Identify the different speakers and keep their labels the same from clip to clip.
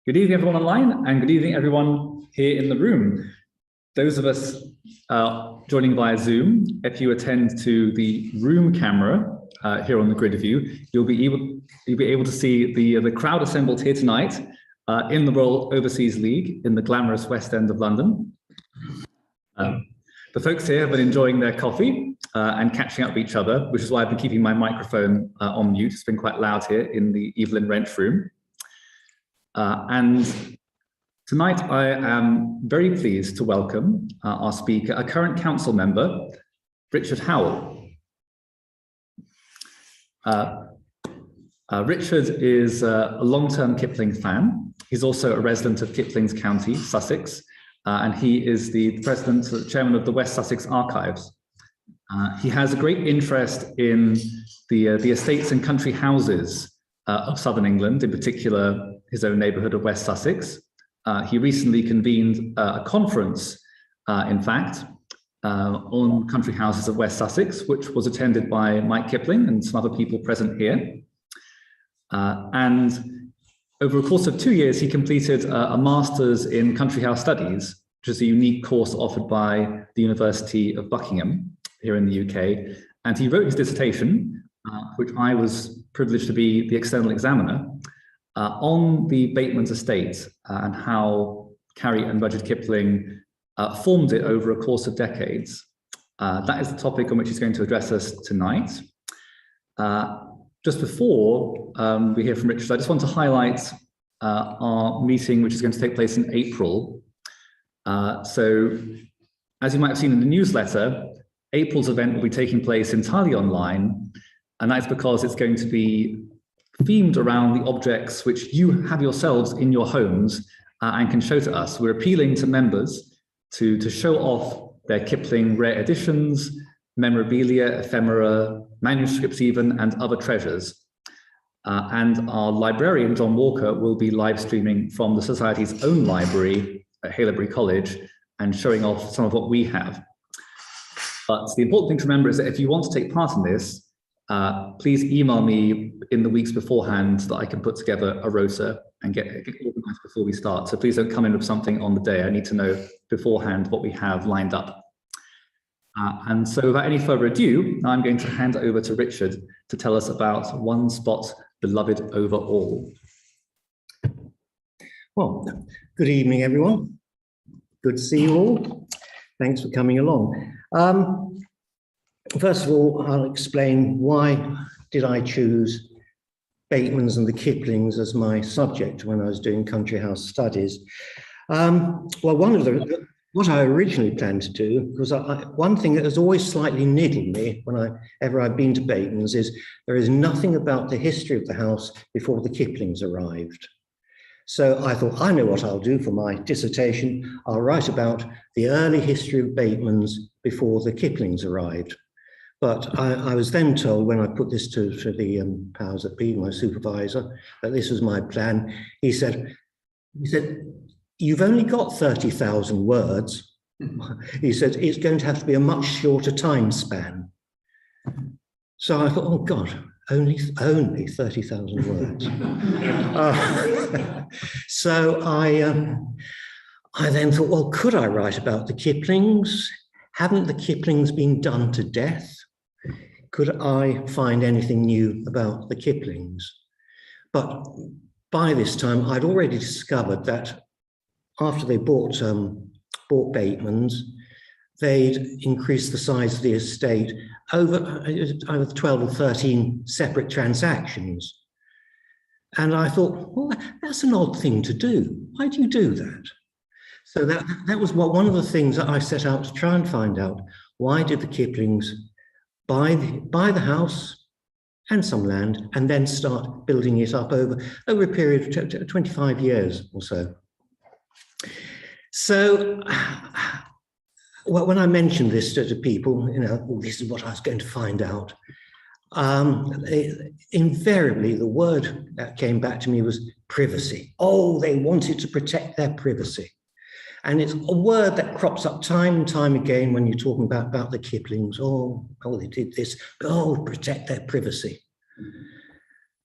Speaker 1: Good evening, everyone online, and good evening, everyone here in the room. Those of us joining via Zoom, if you attend to the room camera here on the grid view, you'll be able to see the crowd assembled here tonight in the Royal Overseas League in the glamorous West End of London. The folks here have been enjoying their coffee and catching up with each other, which is why I've been keeping my microphone on mute. It's been quite loud here in the Evelyn Wrench room. And tonight I am very pleased to welcome our speaker, a current council member, Richard Howell. Richard is a long-term Kipling fan. He's also a resident of Kipling's County, Sussex, and he is the chairman of the West Sussex Archives. He has a great interest in the estates and country houses of southern England, in particular his own neighbourhood of West Sussex. He recently convened a conference, in fact, on country houses of West Sussex, which was attended by Mike Kipling and some other people present here. And over a course of 2 years, he completed a master's in country house studies, which is a unique course offered by the University of Buckingham here in the UK. And he wrote his dissertation, which I was privileged to be the external examiner, on the Bateman's estate and how Carrie and Rudyard Kipling formed it over a course of decades. That is the topic on which he's going to address us tonight. Just before we hear from Richard, I just want to highlight our meeting, which is going to take place in April. So, as you might have seen in the newsletter, April's event will be taking place entirely online, and that's because it's going to be themed around the objects which you have yourselves in your homes and can show to us. We're appealing to members to show off their Kipling rare editions, memorabilia, ephemera, manuscripts even, and other treasures. And our librarian, John Walker, will be live streaming from the Society's own library at Haileybury College and showing off some of what we have. But the important thing to remember is that if you want to take part in this, please email me in the weeks beforehand so that I can put together a rota and get organized before we start. So please don't come in with something on the day. I need to know beforehand what we have lined up. And so without any further ado, I'm going to hand over to Richard to tell us about One Spot Beloved Over All.
Speaker 2: Well, good evening, everyone. Good to see you all. Thanks for coming along. First of all, I'll explain why did I choose Bateman's and the Kiplings as my subject when I was doing country house studies. Well, what I originally planned to do was one thing that has always slightly niggled me whenever I've been to Bateman's is there is nothing about the history of the house before the Kiplings arrived. So I thought, I know what I'll do for my dissertation. I'll write about the early history of Bateman's before the Kiplings arrived. But I was then told, when I put this to the powers that be, my supervisor, that this was my plan. He said, you've only got 30,000 words. He said, it's going to have to be a much shorter time span. So I thought, oh God, only 30,000 words. So I then thought, well, could I write about the Kiplings? Haven't the Kiplings been done to death? Could I find anything new about the Kiplings? But by this time, I'd already discovered that after they bought Bateman's, they'd increased the size of the estate over 12 or 13 separate transactions. And I thought, well, that's an odd thing to do. Why do you do that? So that was one of the things that I set out to try and find out. Why did the Kiplings buy the house and some land and then start building it up over a period of 25 years or so? So when I mentioned this to people, well, this is what I was going to find out. Invariably, the word that came back to me was privacy. Oh, they wanted to protect their privacy. And it's a word that crops up time and time again when you're talking about the Kiplings. Oh, they did this. Oh, protect their privacy.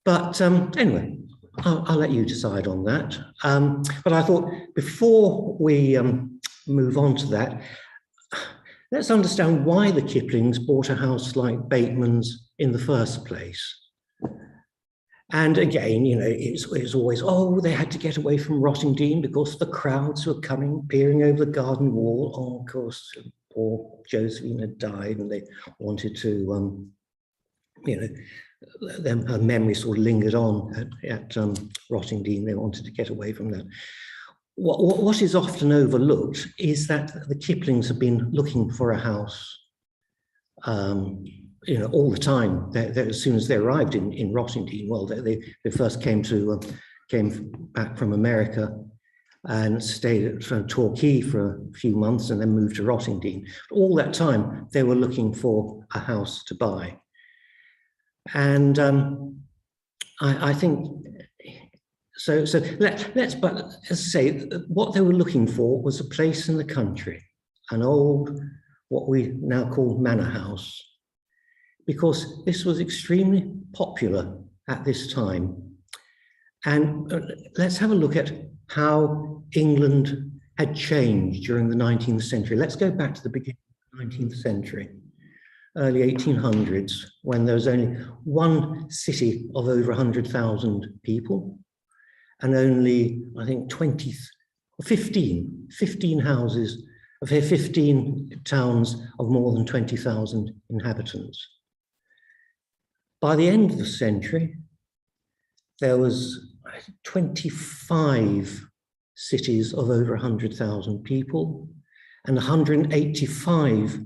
Speaker 2: But anyway, I'll let you decide on that. But I thought before we move on to that, let's understand why the Kiplings bought a house like Bateman's in the first place. And again, you know, it's always, oh, they had to get away from Rottingdean because the crowds were coming, peering over the garden wall. Oh, of course, poor Josephine had died and they wanted to, you know, her memory sort of lingered on at Rottingdean. They wanted to get away from that. What is often overlooked is that the Kiplings have been looking for a house, you know, all the time. As soon as they arrived in Rottingdean, well, they first came back from America and stayed at Torquay for a few months and then moved to Rottingdean. All that time, they were looking for a house to buy. And I think, but as I say, what they were looking for was a place in the country, an old, what we now call manor house, because this was extremely popular at this time. And let's have a look at how England had changed during the 19th century. Let's go back to the beginning of the 19th century, early 1800s, when there was only one city of over 100,000 people, and only, I think, 15 houses, 15 towns of more than 20,000 inhabitants. By the end of the century, there was 25 cities of over 100,000 people and 185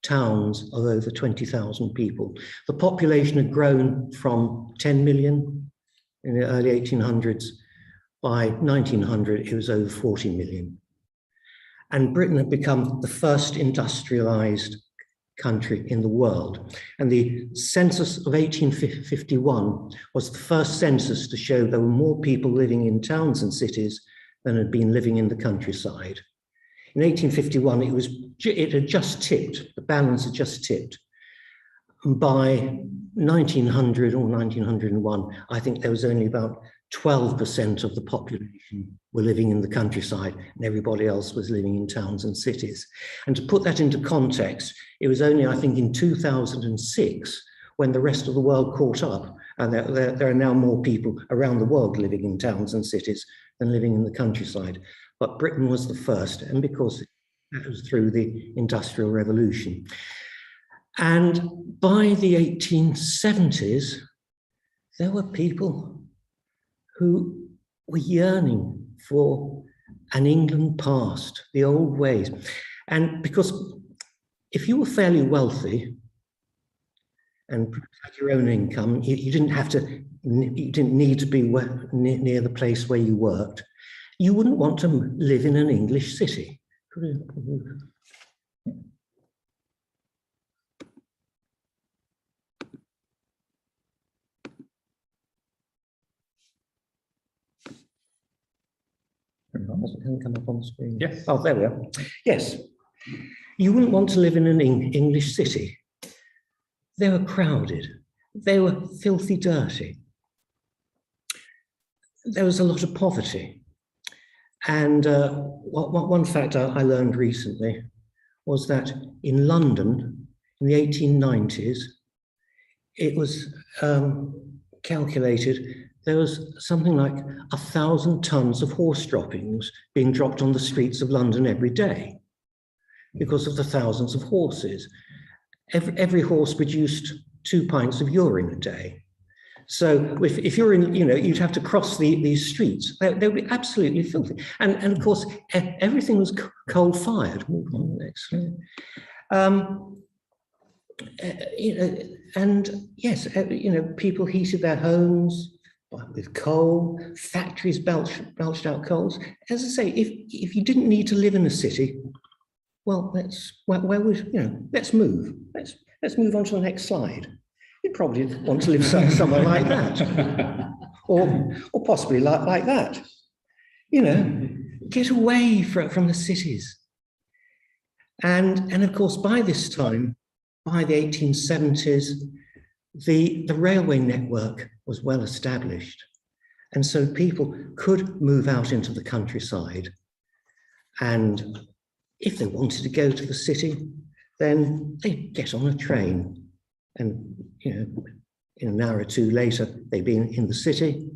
Speaker 2: towns of over 20,000 people. The population had grown from 10 million in the early 1800s. By 1900, it was over 40 million. And Britain had become the first industrialized country in the world. And the census of 1851 was the first census to show there were more people living in towns and cities than had been living in the countryside. In 1851, it had just tipped, the balance had just tipped. And by 1900 or 1901, I think there was only about 12% of the population were living in the countryside and everybody else was living in towns and cities. And to put that into context, it was only, I think, in 2006 when the rest of the world caught up, and there are now more people around the world living in towns and cities than living in the countryside. But Britain was the first, and because that was through the Industrial Revolution. And by the 1870s, there were people who were yearning for an England past, the old ways. And because if you were fairly wealthy and had your own income, you didn't need to be near the place where you worked, you wouldn't want to live in an English city. Can it come up on the screen?
Speaker 1: Yes.
Speaker 2: Oh, there we are. Yes. You wouldn't want to live in an English city. They were crowded. They were filthy dirty. There was a lot of poverty. And one fact I learned recently was that in London, in the 1890s, it was calculated there was something like 1,000 tons of horse droppings being dropped on the streets of London every day because of the thousands of horses. Every horse produced 2 pints of urine a day. So if you're in, you'd have to cross these streets. They would be absolutely filthy. And of course, everything was coal-fired. Move on, next slide. And yes, people heated their homes with coal. Factories belched out coals. As I say, if you didn't need to live in a city, well, let's move. Let's move on to the next slide. You'd probably want to live somewhere like that, or possibly like that. Get away from the cities. And of course, by this time, by the 1870s, the railway network was well established, And so people could move out into the countryside, and if they wanted to go to the city, then they'd get on a train, and in an hour or two later, they'd be in the city.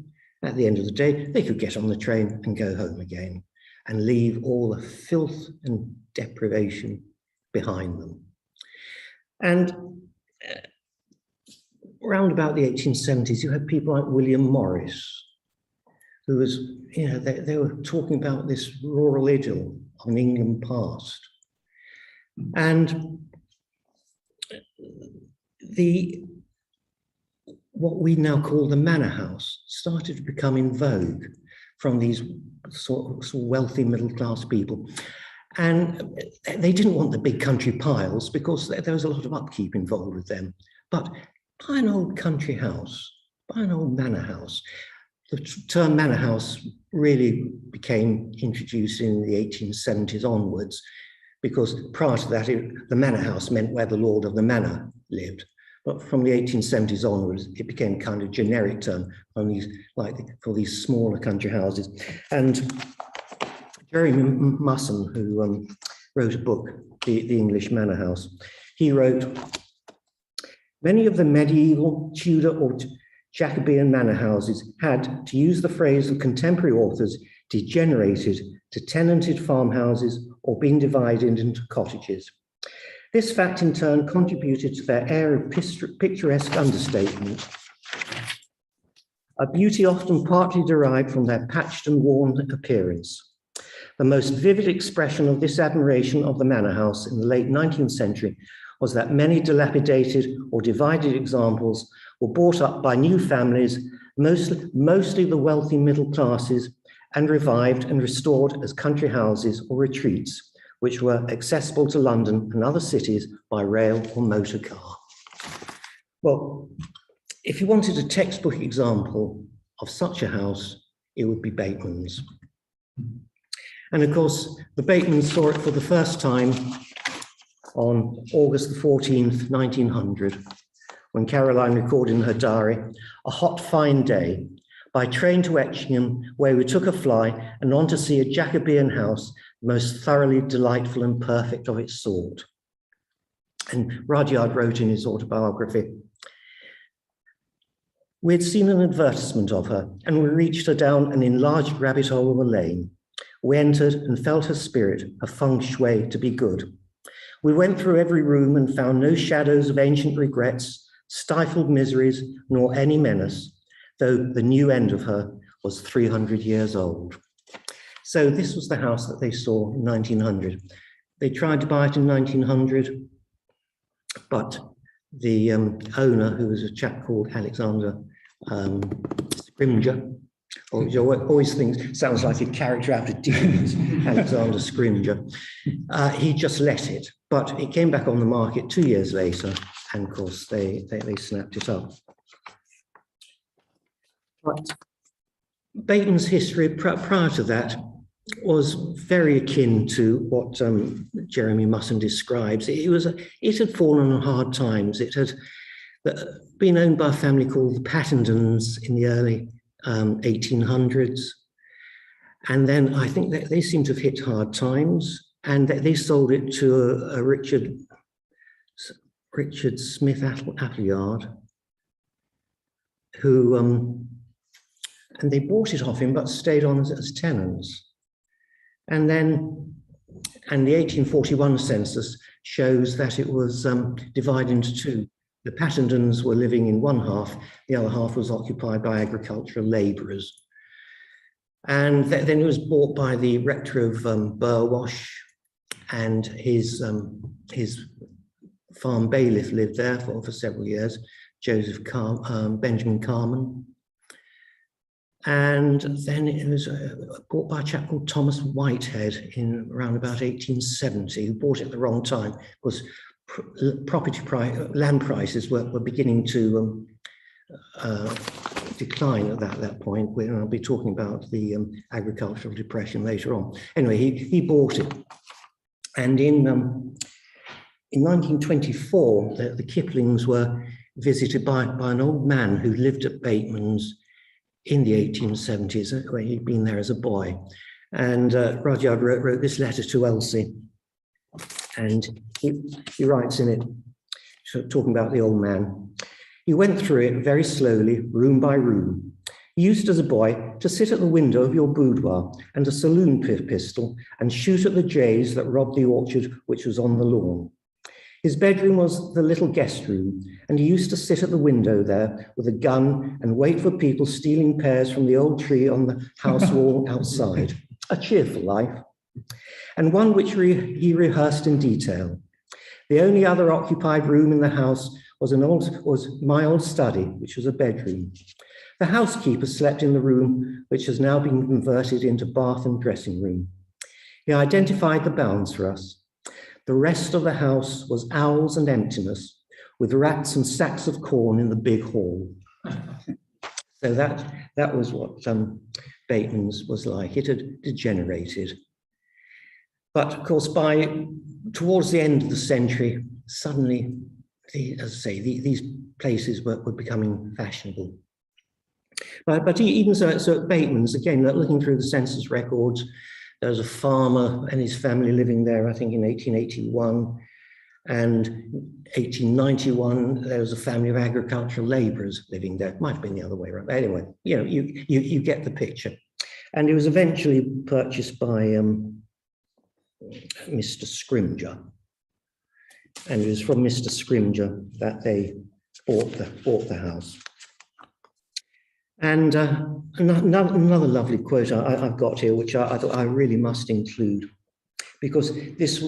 Speaker 2: At the end of the day, they could get on the train and go home again and leave all the filth and deprivation behind them. And around about the 1870s, you had people like William Morris, who was, they were talking about this rural idyll of an England past. And what we now call the manor house started to become in vogue from these sort of wealthy middle-class people. And they didn't want the big country piles because there was a lot of upkeep involved with them. But buy an old country house, buy an old manor house. The term manor house really became introduced in the 1870s onwards, because prior to that, the manor house meant where the lord of the manor lived. But from the 1870s onwards, it became kind of generic term for these smaller country houses. And Jeremy Musson, who wrote a book, The English Manor House, he wrote, many of the medieval, Tudor or Jacobean manor houses had, to use the phrase of contemporary authors, degenerated to tenanted farmhouses or been divided into cottages. This fact in turn contributed to their air of picturesque understatement, a beauty often partly derived from their patched and worn appearance. The most vivid expression of this admiration of the manor house in the late 19th century was that many dilapidated or divided examples were bought up by new families, mostly the wealthy middle classes, and revived and restored as country houses or retreats, which were accessible to London and other cities by rail or motor car. Well, if you wanted a textbook example of such a house, it would be Bateman's. And of course, the Batemans saw it for the first time on August the 14th, 1900, when Caroline recorded in her diary, a hot, fine day, by train to Etchingham, where we took a fly and on to see a Jacobean house, most thoroughly delightful and perfect of its sort. And Rudyard wrote in his autobiography, we had seen an advertisement of her, and we reached her down an enlarged rabbit hole of a lane. We entered and felt her spirit, her feng shui, to be good. We went through every room and found no shadows of ancient regrets, stifled miseries, nor any menace, though the new end of her was 300 years old. So this was the house that they saw in 1900. They tried to buy it in 1900, but the owner, who was a chap called Alexander Scrimger, always thinks sounds like a character out of Dickens, Alexander Scrimger. He just let it, but it came back on the market 2 years later, and of course they snapped it up. But Bateman's history prior to that was very akin to what Jeremy Musson describes. It had fallen on hard times. It had been owned by a family called the Pattendons in the early 1800s. And then I think that they seem to have hit hard times, and that they sold it to a Richard Smith Appleyard, who, and they bought it off him, but stayed on as tenants. And then, and the 1841 census shows that it was divided into two. The Pattendons were living in one half, the other half was occupied by agricultural labourers. And then it was bought by the rector of Burwash, and his farm bailiff lived there for several years, Benjamin Carman. And then it was bought by a chap called Thomas Whitehead in around about 1870, who bought it at the wrong time, because land prices were beginning to decline at that point. I'll be talking about the agricultural depression later on. Anyway, he bought it. And in 1924, the Kiplings were visited by an old man who lived at Bateman's in the 1870s, where he'd been there as a boy. And Rudyard wrote this letter to Elsie, and he writes in it, talking about the old man. He went through it very slowly, room by room. He used as a boy to sit at the window of your boudoir and a saloon pistol and shoot at the jays that robbed the orchard which was on the lawn. His bedroom was the little guest room, and he used to sit at the window there with a gun and wait for people stealing pears from the old tree on the house wall outside. A cheerful life, and one which he rehearsed in detail. The only other occupied room in the house was my old study, which was a bedroom. The housekeeper slept in the room, which has now been converted into bath and dressing room. He identified the bounds for us. The rest of the house was owls and emptiness, with rats and sacks of corn in the big hall. So that was what Bateman's was like. It had degenerated. But of course, towards the end of the century, suddenly, as I say, these places were becoming fashionable. But even so at Bateman's, again, looking through the census records, there was a farmer and his family living there, I think in 1881. And 1891, there was a family of agricultural labourers living there. It might have been the other way around. But anyway, you know, you get the picture. And it was eventually purchased by Mr. Scrimger. And it was from Mr. Scrimger that they bought the house. And another lovely quote I've got here, which I thought I really must include, because this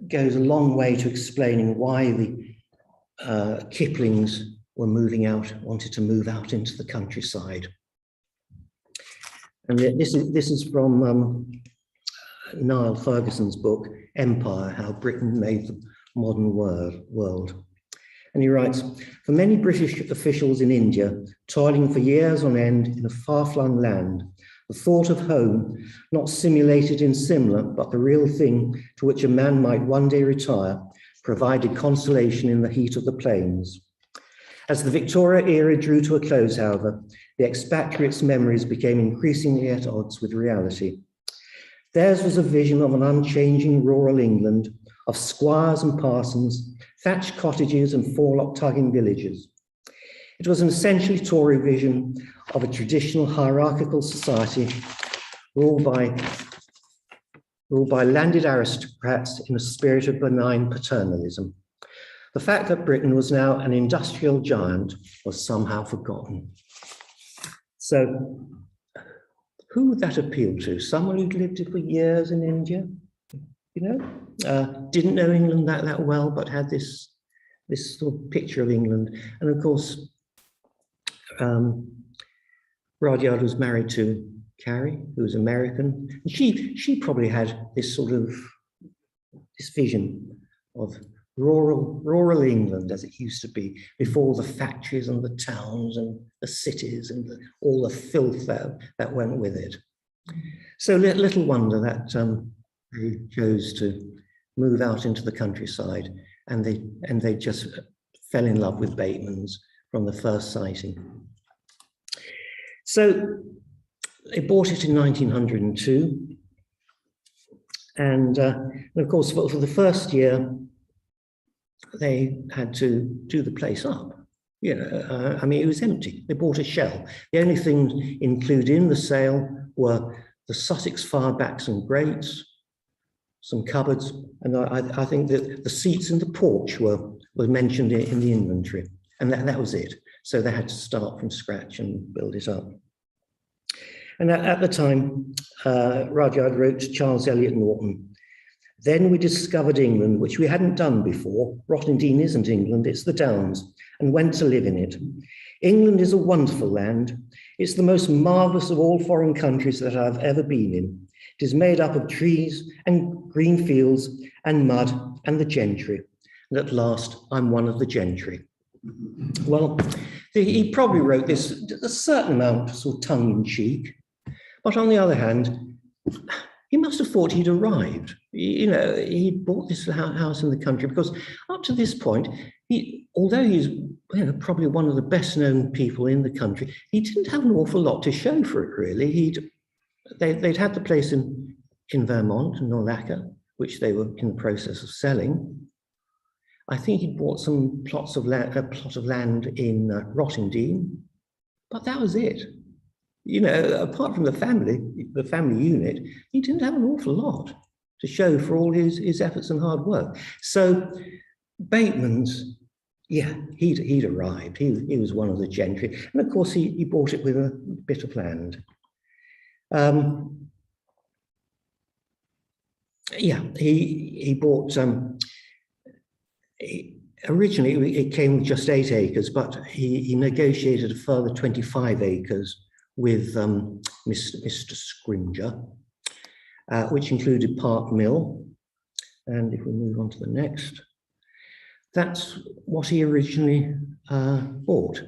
Speaker 2: goes a long way to explaining why the Kiplings were wanted to move out into the countryside. And this is from Niall Ferguson's book, Empire, How Britain Made the Modern World. And he writes, for many British officials in India, toiling for years on end in a far-flung land, the thought of home, not simulated in Simla, but the real thing to which a man might one day retire, provided consolation in the heat of the plains. As the Victoria era drew to a close, however, the expatriates' memories became increasingly at odds with reality. Theirs was a vision of an unchanging rural England, of squires and parsons, thatched cottages and forelock-tugging villages. It was an essentially Tory vision of a traditional hierarchical society ruled by landed aristocrats in a spirit of benign paternalism. The fact that Britain was now an industrial giant was somehow forgotten. So, who would that appeal to? Someone who'd lived for years in India, you know, didn't know England that well, but had this sort of picture of England. And of course, Rudyard was married to Carrie, who was American. And she probably had this sort of this vision of rural England as it used to be before the factories and the towns and the cities and all the filth that went with it. So little wonder that they chose to move out into the countryside, and they just fell in love with Bateman's from the first sighting. So they bought it in 1902, and of course for the first year they had to do the place up. You know, I mean, it was empty. They bought a shell. The only things included in the sale were the Sussex firebacks and grates, some cupboards, and I think that the seats in the porch were mentioned in the inventory, and that was it. So they had to start from scratch and build it up. And at the time, Rudyard wrote to Charles Eliot Norton, then we discovered England, which we hadn't done before. Rottingdean isn't England, it's the Downs, and went to live in it. England is a wonderful land. It's the most marvellous of all foreign countries that I've ever been in. It is made up of trees and green fields and mud and the gentry. And at last, I'm one of the gentry. Well, he probably wrote this a certain amount sort of tongue-in-cheek, but on the other hand, he must have thought he'd arrived. You know, he bought this house in the country because up to this point, although he's probably one of the best known people in the country, he didn't have an awful lot to show for it, really. They'd had the place in Vermont, Nolaca, which they were in the process of selling. I think he'd bought some plots of land, a plot of land in Rottingdean, but that was it. You know, apart from the family unit, he didn't have an awful lot to show for all his efforts and hard work. So Bateman's, yeah, he'd arrived. He was one of the gentry, and of course he bought it with a bit of land. Yeah, he bought. Originally, it came with just 8 acres, but he negotiated a further 25 acres with Mr. Scringer, which included Park Mill. And if we move on to the next, that's what he originally bought.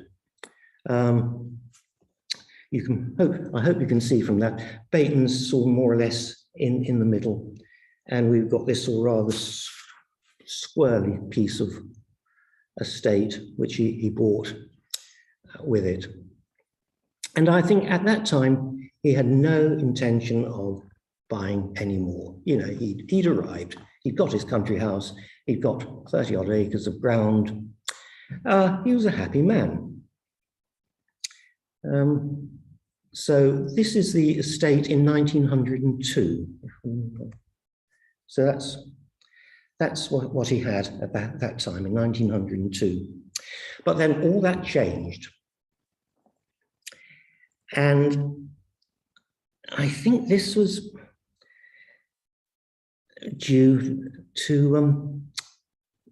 Speaker 2: I hope you can see from that, Bateman's sort of more or less in the middle, and we've got this sort of rather squirrely piece of estate which he bought with it. And I think at that time he had no intention of buying any more. You know, he'd arrived, he'd got his country house, he'd got 30 odd acres of ground. He was a happy man. So this is the estate in 1902. So that's what he had at that time in 1902. But then all that changed. And I think this was due to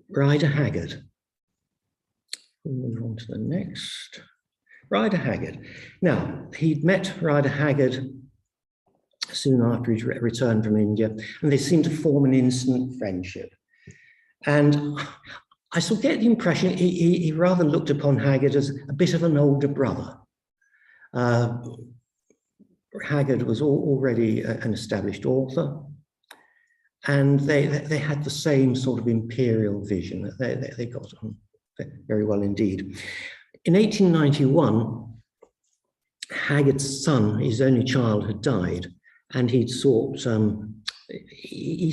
Speaker 2: Rider Haggard. We'll move on to the next. Rider Haggard. Now, he'd met Rider Haggard soon after he returned from India, and they seemed to form an instant friendship. And I sort of get the impression he rather looked upon Haggard as a bit of an older brother. Haggard was already an established author, and they had the same sort of imperial vision. They got on very well indeed. In 1891, Haggard's son, his only child, had died, and he sort of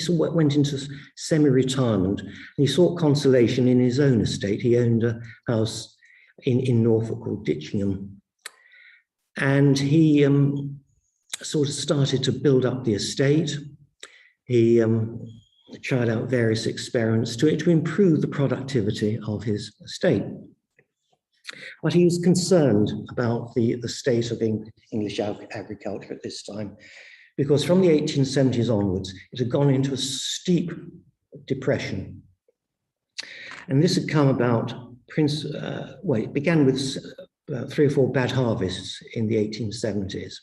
Speaker 2: went into semi-retirement, and he sought consolation in his own estate. He owned a house in Norfolk called Ditchingham, and he sort of started to build up the estate. He tried out various experiments to improve the productivity of his estate. But he was concerned about the state of English agriculture at this time, because from the 1870s onwards, it had gone into a steep depression. And this had come about, it began with 3 or 4 bad harvests in the 1870s.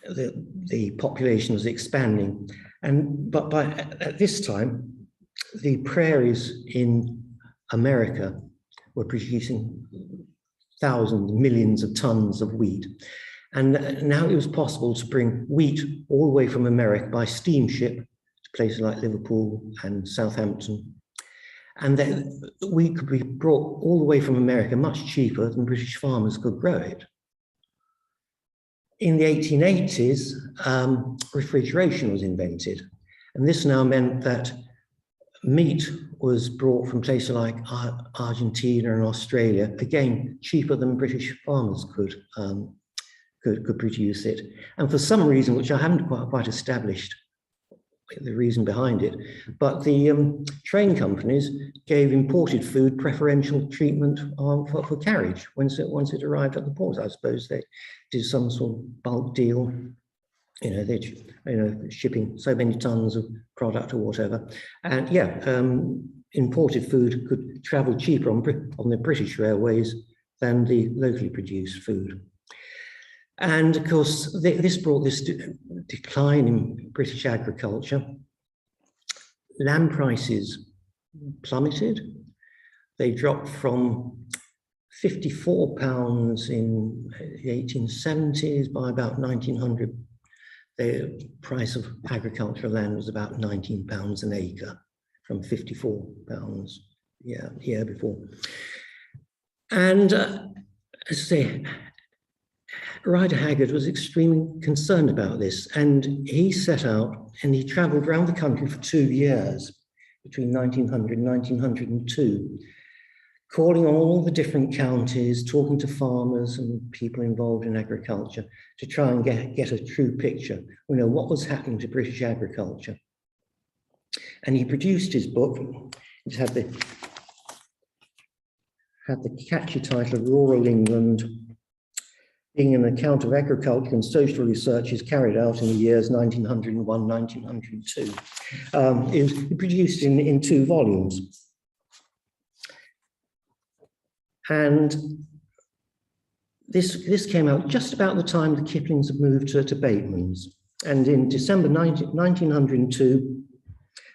Speaker 2: The population was expanding, but at this time, the prairies in America were producing thousands, millions of tons of wheat. And now it was possible to bring wheat all the way from America by steamship to places like Liverpool and Southampton. And then wheat could be brought all the way from America much cheaper than British farmers could grow it. In the 1880s, refrigeration was invented. And this now meant that meat was brought from places like Argentina and Australia, again, cheaper than British farmers could produce it. And for some reason, which I haven't quite established the reason behind it, but the train companies gave imported food preferential treatment for carriage once it arrived at the port. I suppose they did some sort of bulk deal, shipping so many tons of product or whatever. And yeah, imported food could travel cheaper on the British railways than the locally produced food. And of course, this brought this decline in British agriculture. Land prices plummeted. They dropped from £54 in the 1870s. By about 1900, the price of agricultural land was about £19 an acre from £54 year before. And as I say, Rider Haggard was extremely concerned about this, and he set out and he travelled around the country for 2 years, between 1900 and 1902, calling on all the different counties, talking to farmers and people involved in agriculture to try and get a true picture, what was happening to British agriculture. And he produced his book. It had the catchy title of Rural England, being an account of agriculture and social researches carried out in the years 1901, 1902. It was produced in 2 volumes. And this came out just about the time the Kiplings had moved to Bateman's. And in December 1902,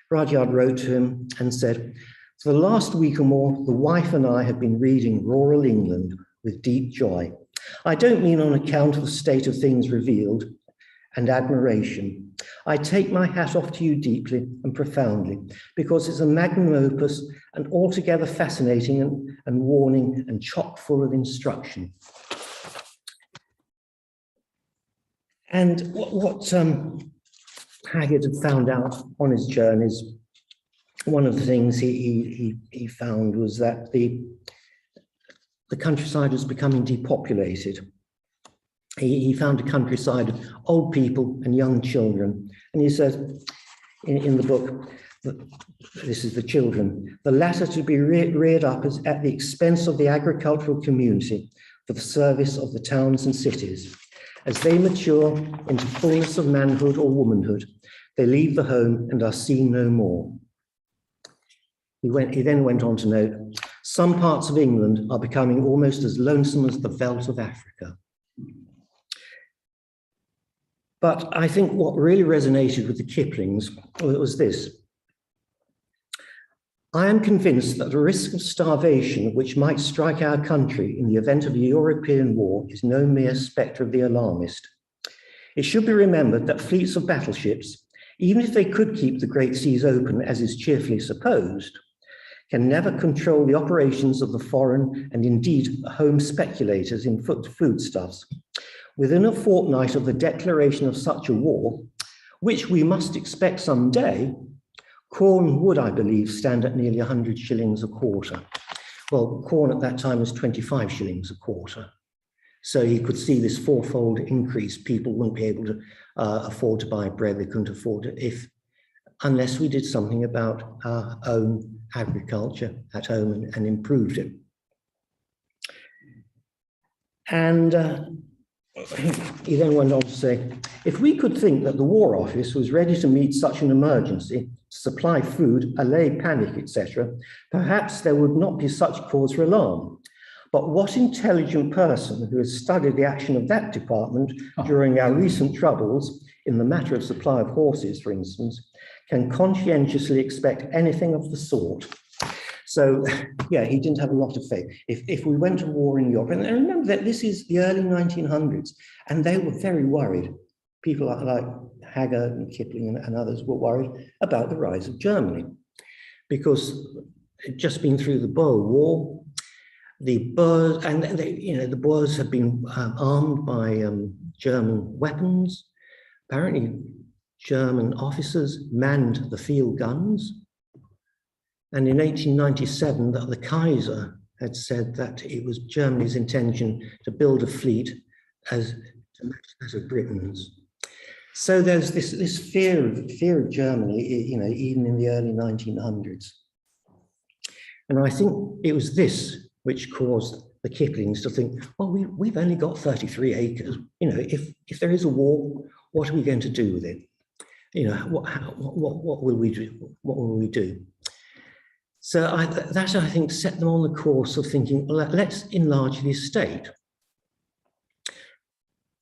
Speaker 2: Rudyard wrote to him and said, "For the last week or more, the wife and I have been reading Rural England with deep joy. I don't mean on account of the state of things revealed and admiration. I take my hat off to you deeply and profoundly, because it's a magnum opus and altogether fascinating and warning and chock full of instruction." And what Haggard had found out on his journeys, one of the things he found was that the countryside was becoming depopulated. He found a countryside of old people and young children. And he says in the book, this is the children, the latter to be reared up as at the expense of the agricultural community for the service of the towns and cities. As they mature into fullness of manhood or womanhood, they leave the home and are seen no more. He then went on to note, some parts of England are becoming almost as lonesome as the veldt of Africa. But I think what really resonated with the Kiplings was this. I am convinced that the risk of starvation which might strike our country in the event of a European war is no mere spectre of the alarmist. It should be remembered that fleets of battleships, even if they could keep the great seas open as is cheerfully supposed, can never control the operations of the foreign and indeed home speculators in foodstuffs. Within a fortnight of the declaration of such a war, which we must expect some day, corn would, I believe, stand at nearly 100 shillings a quarter. Well, corn at that time was 25 shillings a quarter. So he could see this fourfold increase. People wouldn't be able to afford to buy bread. They couldn't afford it unless we did something about our own agriculture at home and improved it. And he then went on to say, if we could think that the War Office was ready to meet such an emergency, supply food, allay panic, etc., perhaps there would not be such cause for alarm. But what intelligent person who has studied the action of that department during our recent troubles, in the matter of supply of horses, for instance, can conscientiously expect anything of the sort? So, yeah, he didn't have a lot of faith. If we went to war in Europe, and remember that this is the early 1900s, and they were very worried. People like Haggard and Kipling and others were worried about the rise of Germany, because it'd just been through the Boer War. The Boers, and the Boers had been armed by German weapons. Apparently, German officers manned the field guns. And in 1897, the Kaiser had said that it was Germany's intention to build a fleet as to match that of Britain's. So there's this fear of Germany, even in the early 1900s. And I think it was this which caused the Kiplings to think, well, we've only got 33 acres. If there is a war, what are we going to do with it? What will we do? What will we do? So that, I think, set them on the course of thinking, well, let's enlarge the estate.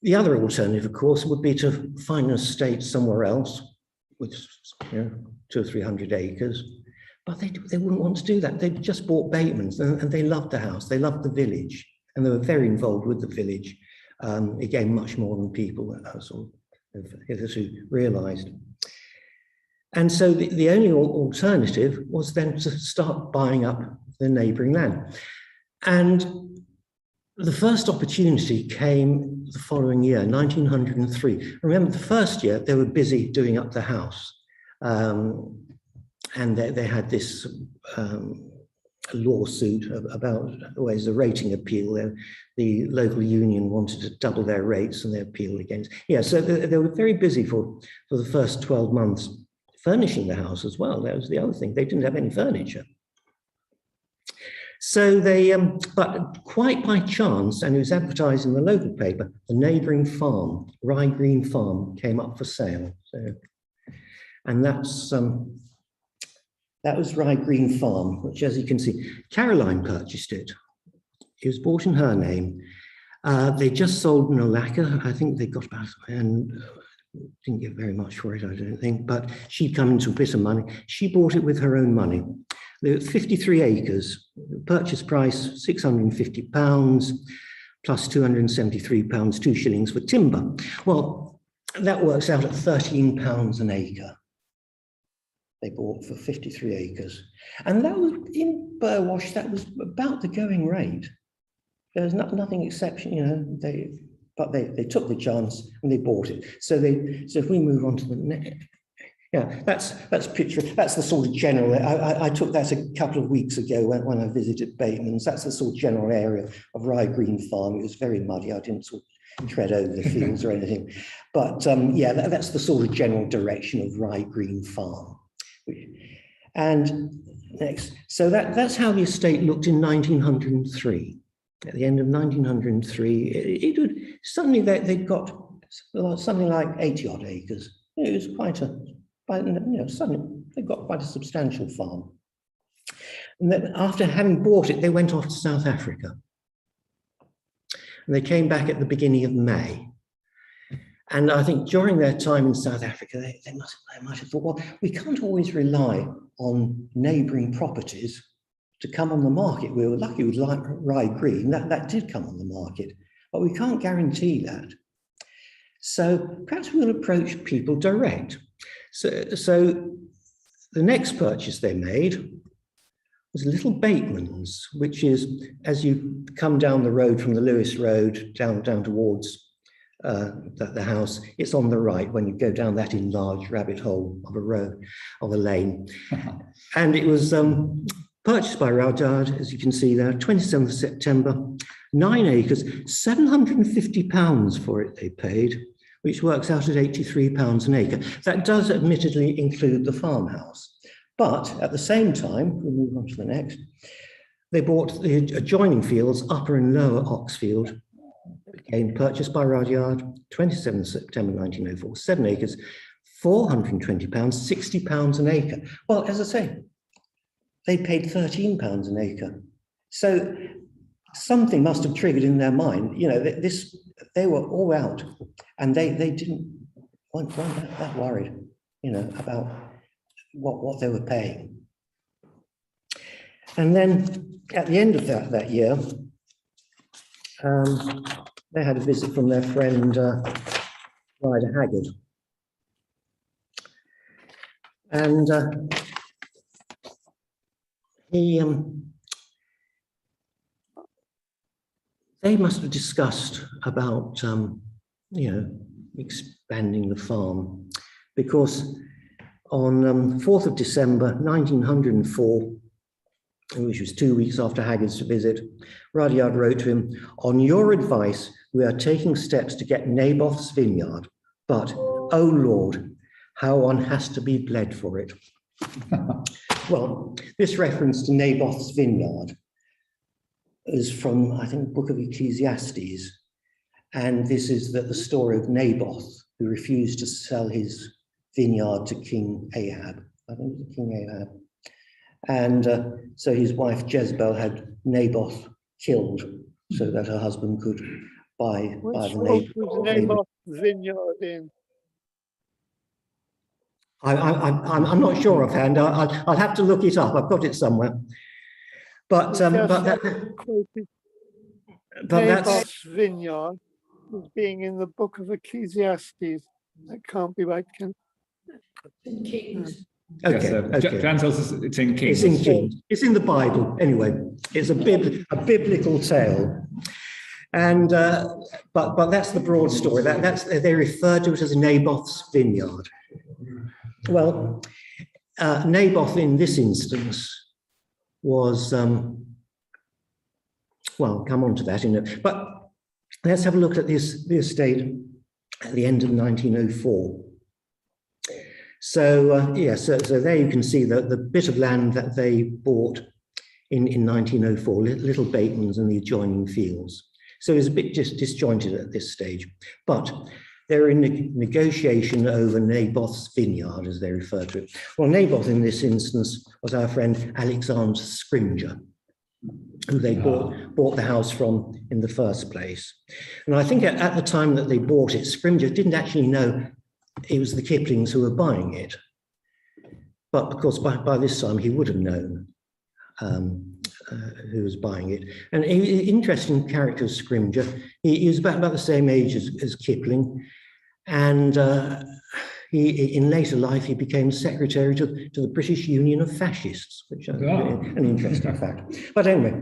Speaker 2: The other alternative, of course, would be to find an estate somewhere else with 200 or 300 acres. But they wouldn't want to do that. They'd just bought Bateman's and they loved the house. They loved the village. And they were very involved with the village. Again, much more than people. have hitherto realised. And so the only alternative was then to start buying up the neighbouring land. And the first opportunity came the following year, 1903. Remember, the first year they were busy doing up the house. And they had this lawsuit about, well, it was a rating appeal. The local union wanted to double their rates and they appealed against. Yeah, so they were very busy for the first 12 months, furnishing the house as well. That was the other thing. They didn't have any furniture. So they, but quite by chance, and it was advertised in the local paper, the neighbouring farm, Rye Green Farm, came up for sale. So, and that was Rye Green Farm, which, as you can see, Caroline purchased it. It was bought in her name. They just sold Nolaka. I think they got about, and didn't get very much for it, I don't think, but she'd come into a bit of money. She bought it with her own money. There were 53 acres, purchase price £650, plus £273, 2 shillings for timber. Well, that works out at £13 an acre. They bought for 53 acres. And that was in Burwash, that was about the going rate. There was nothing exceptional, you know, but they took the chance and they bought it. So if we move on to the next, yeah, that's picture. That's the sort of general. I took that a couple of weeks ago when I visited Bateman's. That's the sort of general area of Rye Green Farm. It was very muddy. I didn't sort of tread over the fields or anything, but yeah, that's the sort of general direction of Rye Green Farm. And next, so that's how the estate looked in 1903. At the end of 1903, it would suddenly they'd got something like 80 odd acres. It was quite a, you know, suddenly they got quite a substantial farm. And then after having bought it, they went off to South Africa. And they came back at the beginning of May. And I think during their time in South Africa, they might have thought, well, we can't always rely on neighbouring properties to come on the market. We were lucky with Rye Green, that did come on the market, but we can't guarantee that. So perhaps we'll approach people direct. So the next purchase they made was Little Bateman's, which is, as you come down the road from the Lewis Road down towards the house, it's on the right when you go down that enlarged rabbit hole of a lane. And it was purchased by Rudyard, as you can see there, 27th of September, 9 acres, £750 for it they paid, which works out at £83 an acre. That does admittedly include the farmhouse. But at the same time, we'll move on to the next, they bought the adjoining fields, Upper and Lower Oxfield, became purchased by Rudyard, 27th September 1904, 7 acres, £420, £60 an acre. Well, as I say, they paid £13 an acre. So something must have triggered in their mind, you know, they were all out and they weren't that worried, you know, about what they were paying. And then at the end of that year, they had a visit from their friend Ryder Haggard. And they must have discussed about, you know, expanding the farm, because on 4th of December 1904, which was 2 weeks after Haggard's visit, Rudyard wrote to him, "On your advice, we are taking steps to get Naboth's vineyard, but, oh Lord, how one has to be bled for it." Well, this reference to Naboth's vineyard is from, I think, the book of Ecclesiastes. And this is the story of Naboth, who refused to sell his vineyard to King Ahab. I think it was King Ahab. And so his wife Jezebel had Naboth killed so that her husband could buy the
Speaker 3: Naboth's vineyard in?
Speaker 2: I'm not sure offhand. I'll have to look it up. I've got it somewhere. But
Speaker 3: Naboth's vineyard as being in the book of Ecclesiastes. That can't be right, can
Speaker 2: Kings.
Speaker 1: Yes,
Speaker 2: Okay, okay.
Speaker 1: Jan tells us it's in Kings.
Speaker 2: It's in Kings. It's in the Bible. Anyway, it's a biblical tale. And but that's the broad story. They refer to it as Naboth's vineyard. Well, Naboth in this instance was well, come on to that in a, but let's have a look at the estate at the end of 1904. So so there you can see the bit of land that they bought in 1904, Little Bateman's and the adjoining fields. So it's a bit just disjointed at this stage, but they're in negotiation over Naboth's vineyard, as they refer to it. Well, Naboth in this instance was our friend Alexander Scrimger, who they bought the house from in the first place. And I think at the time that they bought it, Scrimger didn't actually know it was the Kiplings who were buying it. But of course, by this time, he would have known who was buying it. And interesting character, Scrimger. He was about the same age as Kipling. And in later life, he became secretary to the British Union of Fascists, which is an interesting fact. But anyway,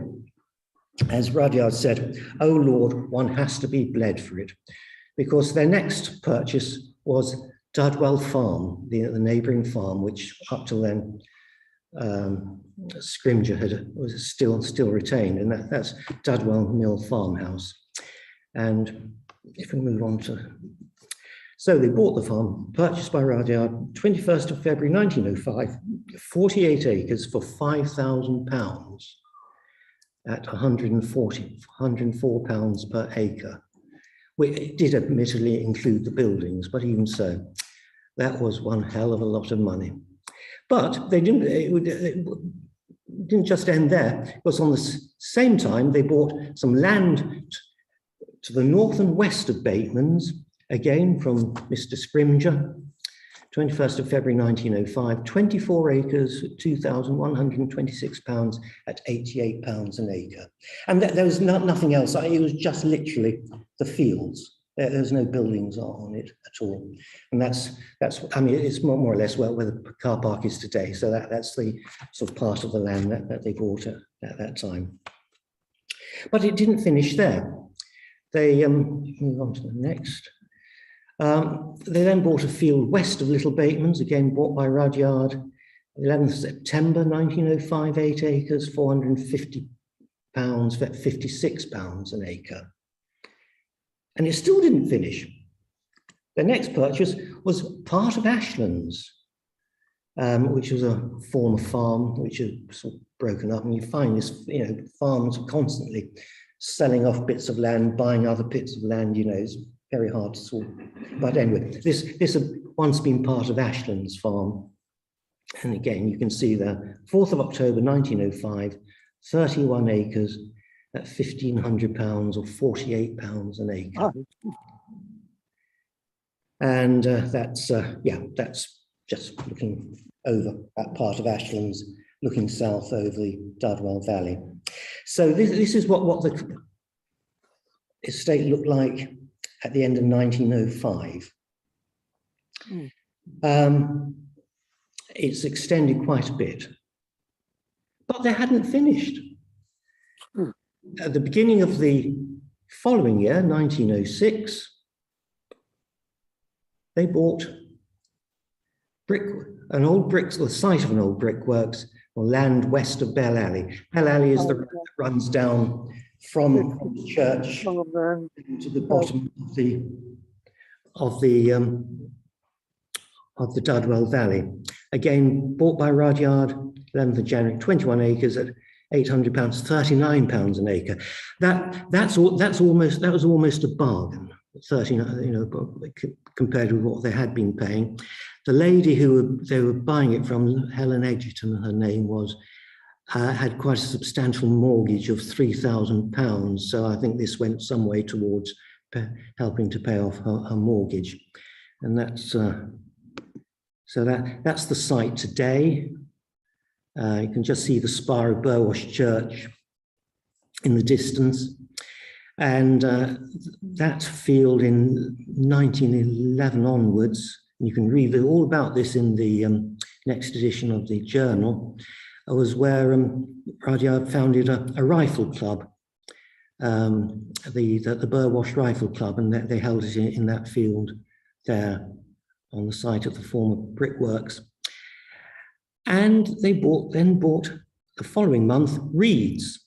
Speaker 2: as Rudyard said, oh Lord, one has to be bled for it, because their next purchase was Dudwell Farm, the neighbouring farm, which up till then Scrimger was still retained, and that's Dudwell Mill Farmhouse. And if we move on to, so they bought the farm, purchased by Rudyard, 21st of February 1905, 48 acres for £5,000 at £104 per acre. It did admittedly include the buildings, but even so, that was one hell of a lot of money. But they didn't, it didn't just end there, because on the same time, they bought some land to the north and west of Bateman's, again from Mr. Scrimger, 21st of February 1905, 24 acres, £2,126 at £88 an acre. And there was nothing else, it was just literally the fields. There's no buildings on it at all. And that's I mean, it's more or less where the car park is today. So that's the sort of part of the land that they bought at that time. But it didn't finish there. They move on to the next. They then bought a field west of Little Bateman's, again bought by Rudyard, 11th September 1905, 8 acres, £450, £56 an acre. And it still didn't finish. The next purchase was part of Ashlands, which was a former farm which is sort of broken up. And you find this, farms are constantly selling off bits of land, buying other bits of land, it's very hard to sort. But anyway, this had once been part of Ashlands farm. And again, you can see there, 4th of October 1905, 31 acres at £1,500 or £48 an acre. And that's just looking over that part of Ashlands, looking south over the Dudwell Valley. So this is what the estate looked like at the end of 1905. It's extended quite a bit, but they hadn't finished. At the beginning of the following year, 1906, they bought the site of an old brickworks, or land west of Bell Alley. Bell Alley is the road that runs down from the church to the bottom of the Dudwell Valley. Again, bought by Rudyard, 11th of January, 21 acres at £800, £39 an acre. That was almost a bargain. 39, compared with what they had been paying. The lady they were buying it from, Helen Edgerton, her name was, had quite a substantial mortgage of £3,000. So I think this went some way towards helping to pay off her mortgage. And that's that's the site today. You can just see the spire of Burwash Church in the distance. And that field in 1911 onwards, and you can read all about this in the next edition of the journal, was where Rudyard founded a rifle club, the Burwash Rifle Club, and they held it in that field there on the site of the former brickworks. And they then bought the following month reeds,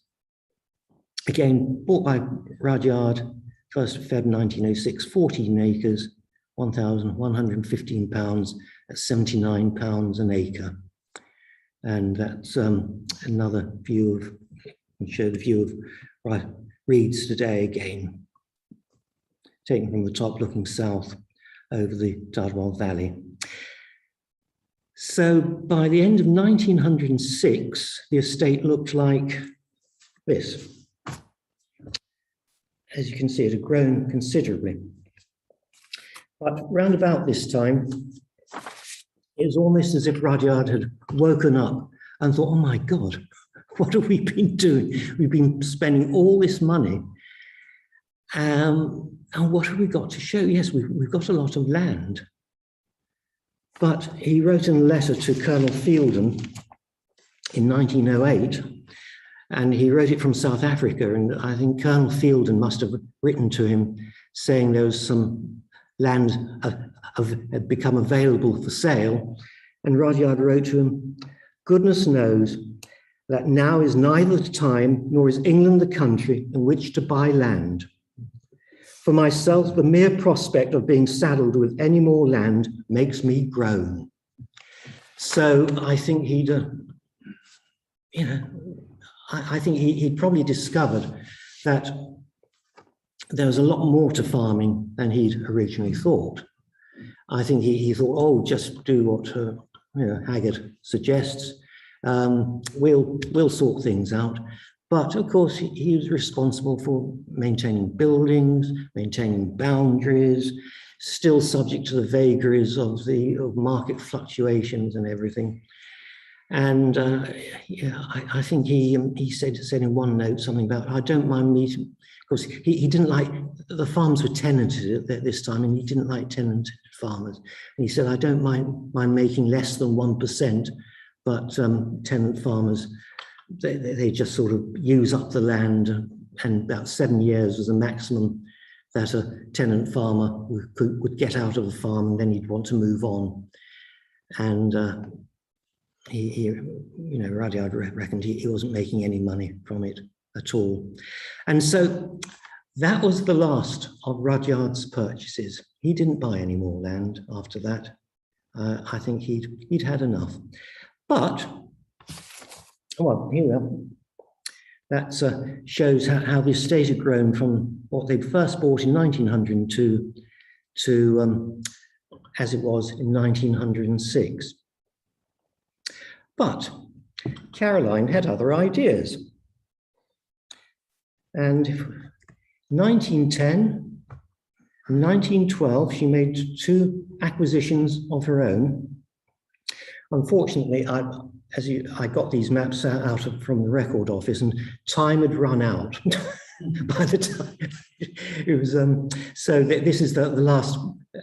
Speaker 2: again bought by Rudyard, 1st of Feb 1906, 14 acres, £1,115 at £79 an acre. And that's another view of, show the view of reeds today again, taken from the top looking south over the Dartmoor Valley. So by the end of 1906, the estate looked like this. As you can see, it had grown considerably. But round about this time, it was almost as if Rudyard had woken up and thought, oh my God, what have we been doing? We've been spending all this money. And what have we got to show? Yes, we've got a lot of land. But he wrote in a letter to Colonel Fielden in 1908, and he wrote it from South Africa, and I think Colonel Fielden must have written to him saying there was some land had become available for sale, and Rudyard wrote to him, goodness knows that now is neither the time nor is England the country in which to buy land. For myself, the mere prospect of being saddled with any more land makes me groan. So I think he'd, I think he'd probably discovered that there was a lot more to farming than he'd originally thought. I think he thought, oh, just do what Haggard suggests. We'll sort things out. But of course, he was responsible for maintaining buildings, maintaining boundaries, still subject to the vagaries of market fluctuations and everything. And I think he said in one note something about, I don't mind meeting. Of course, he didn't like, the farms were tenanted at this time, and he didn't like tenanted farmers. And he said, I don't mind making less than 1%, but tenant farmers, they just sort of use up the land, and about 7 years was the maximum that a tenant farmer would get out of the farm, and then he'd want to move on. And Rudyard reckoned he wasn't making any money from it at all. And so that was the last of Rudyard's purchases. He didn't buy any more land after that. I think he'd had enough. But, well, here we are. That shows how the estate had grown from what they'd first bought in 1902 to as it was in 1906. But Caroline had other ideas. And in 1910 and 1912, she made 2 acquisitions of her own. Unfortunately, I got these maps from the record office, and time had run out by the time it was. So this is the last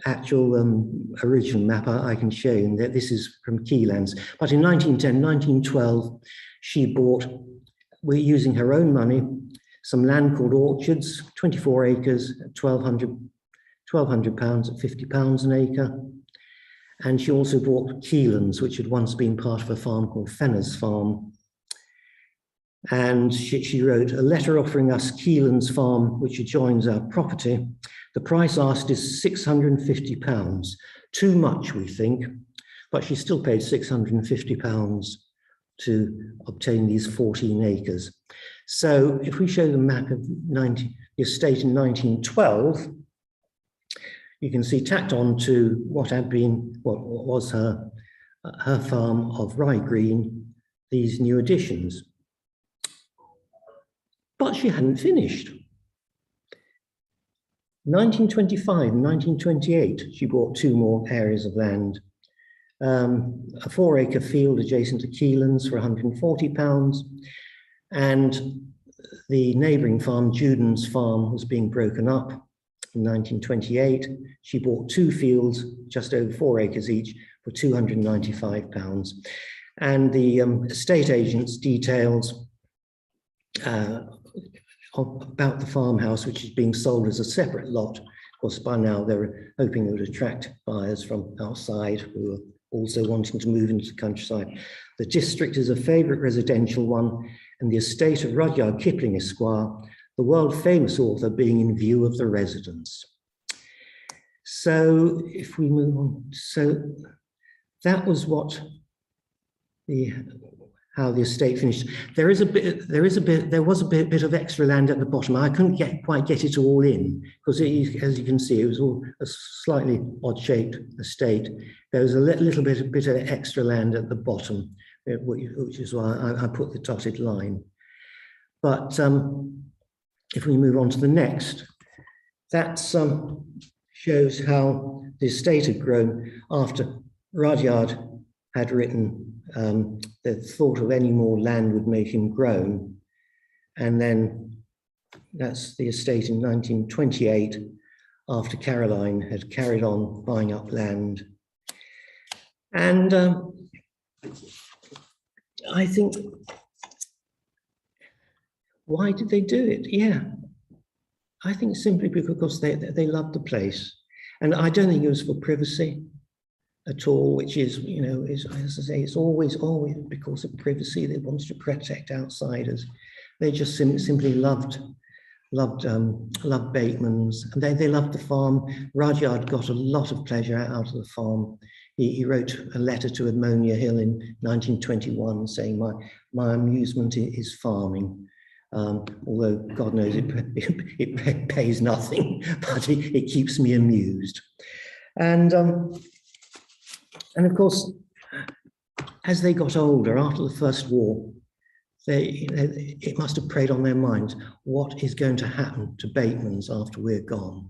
Speaker 2: actual original map I can show you, and this is from Keylands. But in 1910, 1912, she bought, we're using her own money, some land called Orchards, 24 acres, at £1,200 at £50 an acre. And she also bought Keylands, which had once been part of a farm called Fenner's Farm. And she wrote a letter offering us Keylands Farm, which adjoins our property. The price asked is £650. Too much, we think, but she still paid £650 to obtain these 14 acres. So if we show the map of the estate in 1912, you can see tacked on to what was her farm of Rye Green, these new additions. But she hadn't finished. 1925, 1928, she bought 2 more areas of land. A 4-acre field adjacent to Keylands for £140, and the neighbouring farm, Juden's farm, was being broken up in 1928. She bought 2 fields, just over 4 acres each, for £295. And the estate agent's details about the farmhouse, which is being sold as a separate lot. Of course, by now they're hoping it would attract buyers from outside who are also wanting to move into the countryside. The district is a favourite residential one, and the estate of Rudyard Kipling, Esquire, the world-famous author, being in view of the residence. So if we move on, so that was how the estate finished. There was a bit of extra land at the bottom. I couldn't quite get it all in because, as you can see, it was all a slightly odd-shaped estate. There was a little bit of extra land at the bottom, which is why I put the dotted line. But if we move on to the next, that shows how the estate had grown after Rudyard had written the thought of any more land would make him groan. And then that's the estate in 1928, after Caroline had carried on buying up land. And I think, why did they do it? Yeah, I think simply because they loved the place. And I don't think it was for privacy at all, which is, you know, is, as I say, it's always because of privacy. They wanted to protect outsiders. They just simply loved Bateman's, and they loved the farm. Rudyard got a lot of pleasure out of the farm. He wrote a letter to Ammonia Hill in 1921 saying, my amusement is farming. Although God knows it pays nothing, but it keeps me amused. And of course, as they got older, after the First War, it must have preyed on their minds, what is going to happen to Bateman's after we're gone?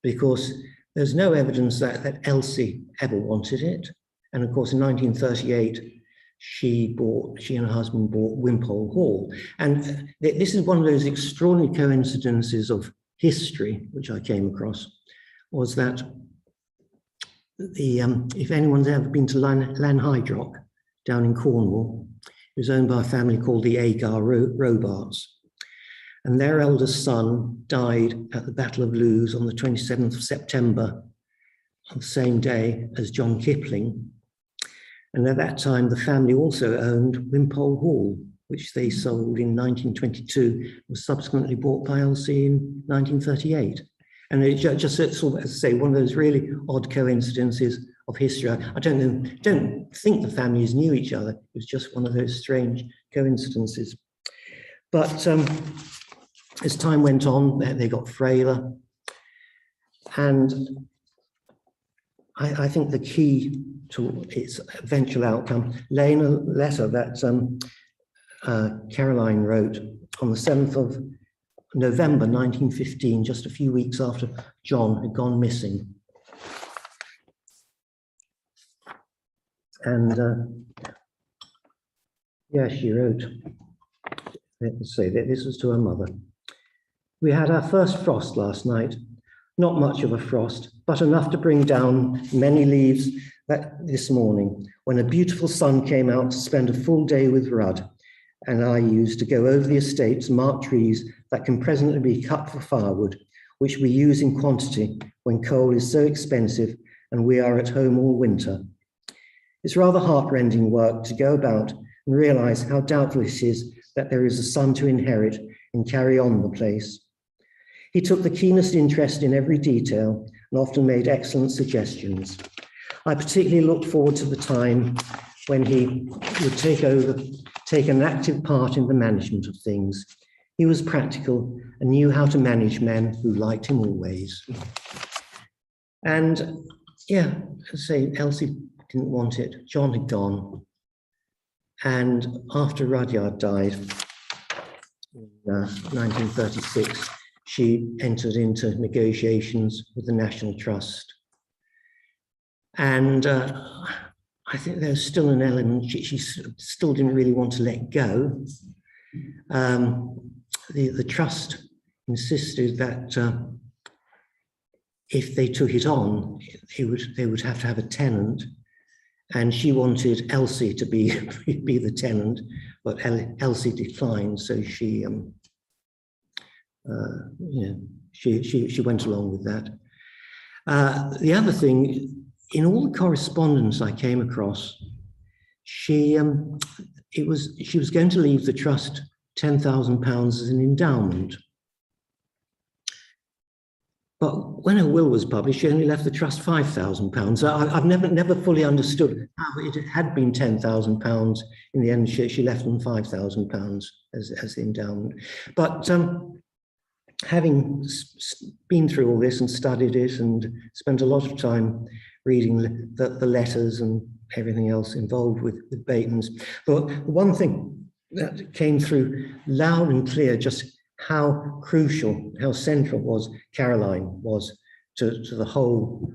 Speaker 2: Because there's no evidence that Elsie ever wanted it. And of course, in 1938, she and her husband bought Wimpole Hall. And this is one of those extraordinary coincidences of history, which I came across, was that if anyone's ever been to Lanhydrock down in Cornwall, it was owned by a family called the Agar Robarts. And their eldest son died at the Battle of Lewes on the 27th of September, on the same day as John Kipling. And at that time, the family also owned Wimpole Hall, which they sold in 1922, was subsequently bought by Elsie in 1938. And it just sort of, as I say, one of those really odd coincidences of history. I don't think the families knew each other. It was just one of those strange coincidences. But as time went on, they got frailer. And I think the key to its eventual outcome lay in a letter that Caroline wrote on the 7th of November 1915, just a few weeks after John had gone missing. And yeah, she wrote, let's say that this was to her mother. We had our first frost last night, not much of a frost, but enough to bring down many leaves this morning, when a beautiful sun came out to spend a full day with Rudd, and I used to go over the estates, mark trees that can presently be cut for firewood, which we use in quantity when coal is so expensive and we are at home all winter. It's rather heartrending work to go about and realize how doubtful it is that there is a son to inherit and carry on the place. He took the keenest interest in every detail and often made excellent suggestions. I particularly look forward to the time when he would take an active part in the management of things. He was practical and knew how to manage men who liked him always. And yeah, as I say, Elsie didn't want it. John had gone. And after Rudyard died in 1936, she entered into negotiations with the National Trust. And I think there's still an element, she still didn't really want to let go. the trust insisted that if they took it on, they would have to have a tenant, and she wanted Elsie to be the tenant, but Elsie declined, so she went along with that. The other thing, in all the correspondence I came across, she was going to leave the trust £10,000 as an endowment. But when her will was published, she only left the trust £5,000. I've never fully understood how it had been £10,000. In the end, she left them £5,000 as the endowment. But having been through all this and studied it and spent a lot of time reading the letters and everything else involved with Bateman's, but one thing that came through loud and clear, just how crucial, how central Caroline was to the whole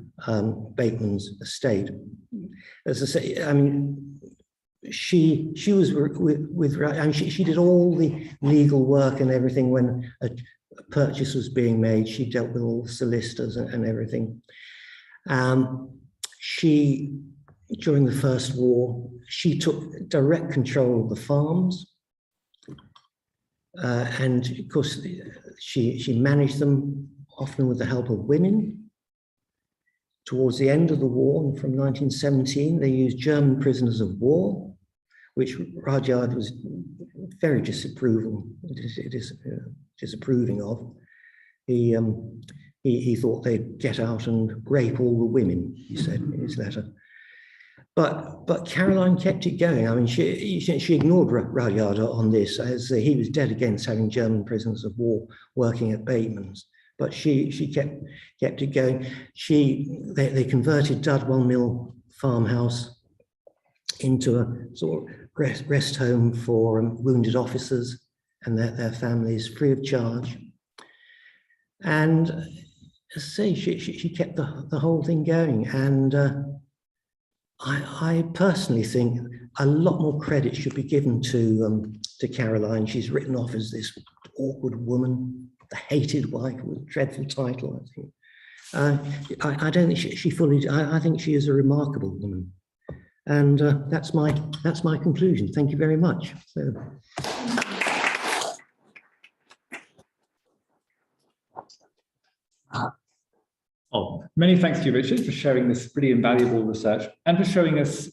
Speaker 2: Bateman's estate. As I say, I mean, she was she did all the legal work and everything when a purchase was being made. She dealt with all the solicitors and everything. During the First War, she took direct control of the farms. And of course, she managed them often with the help of women. Towards the end of the war, from 1917, they used German prisoners of war, which Rudyard was very disapproving of. He thought they'd get out and rape all the women, he said in his letter. But Caroline kept it going. I mean, she ignored Rudyard on this, as he was dead against having German prisoners of war working at Bateman's. But she kept it going. They converted Dudwell Mill farmhouse into a sort of rest home for wounded officers and their families, free of charge. And as I say, she kept the whole thing going. And I personally think a lot more credit should be given to Caroline. She's written off as this awkward woman, the hated wife, with a dreadful title, I think. I don't think she fully. I think she is a remarkable woman, and that's my conclusion. Thank you very much. So.
Speaker 1: Oh, many thanks to you, Richard, for sharing this pretty invaluable research and for showing us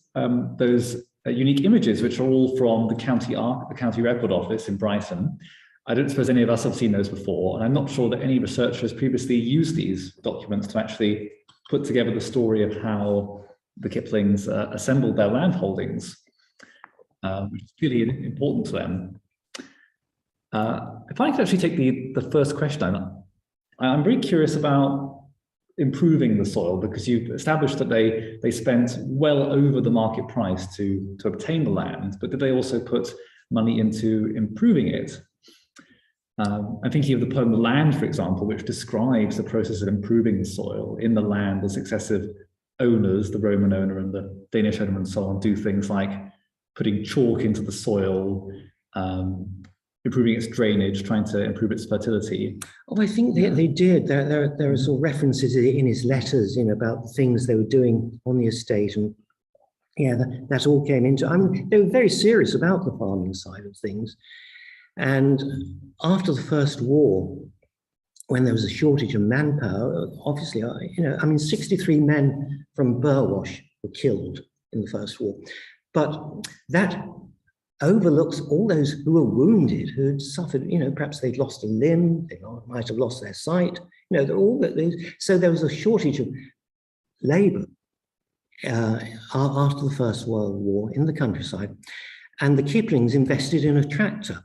Speaker 1: those unique images, which are all from the County Ark, the County Record Office in Brighton. I don't suppose any of us have seen those before, and I'm not sure that any researchers previously used these documents to actually put together the story of how the Kiplings assembled their land holdings, which is really important to them. If I could actually take the first question, I'm very curious about improving the soil, because you've established that they spent well over the market price to obtain the land, but did they also put money into improving it? I'm thinking of the poem The Land, for example, which describes the process of improving the soil. In the land, the successive owners, the Roman owner and the Danish owner and so on, do things like putting chalk into the soil, improving its drainage, trying to improve its fertility.
Speaker 2: Oh, I think they did. There are sort of references in his letters, about the things they were doing on the estate, and yeah, that all came into. I mean, they were very serious about the farming side of things. And after the First War, when there was a shortage of manpower, obviously, 63 men from Burwash were killed in the First War, but that overlooks all those who were wounded, who had suffered, perhaps they'd lost a limb, they might have lost their sight, they're all so there was a shortage of labor after the First World War in the countryside, and the Kiplings invested in a tractor.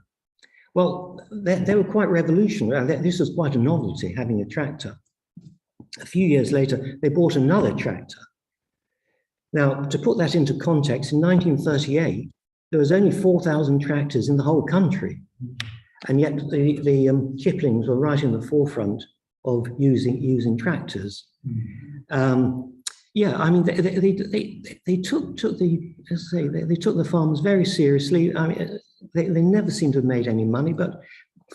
Speaker 2: Well, they were quite revolutionary. This was quite a novelty, having a tractor. A few years later, they bought another tractor. Now, to put that into context, in 1938, there was only 4,000 tractors in the whole country, and yet the Kiplings were right in the forefront of using tractors. Yeah, I mean, they took the farmers very seriously. I mean, they never seem to have made any money, but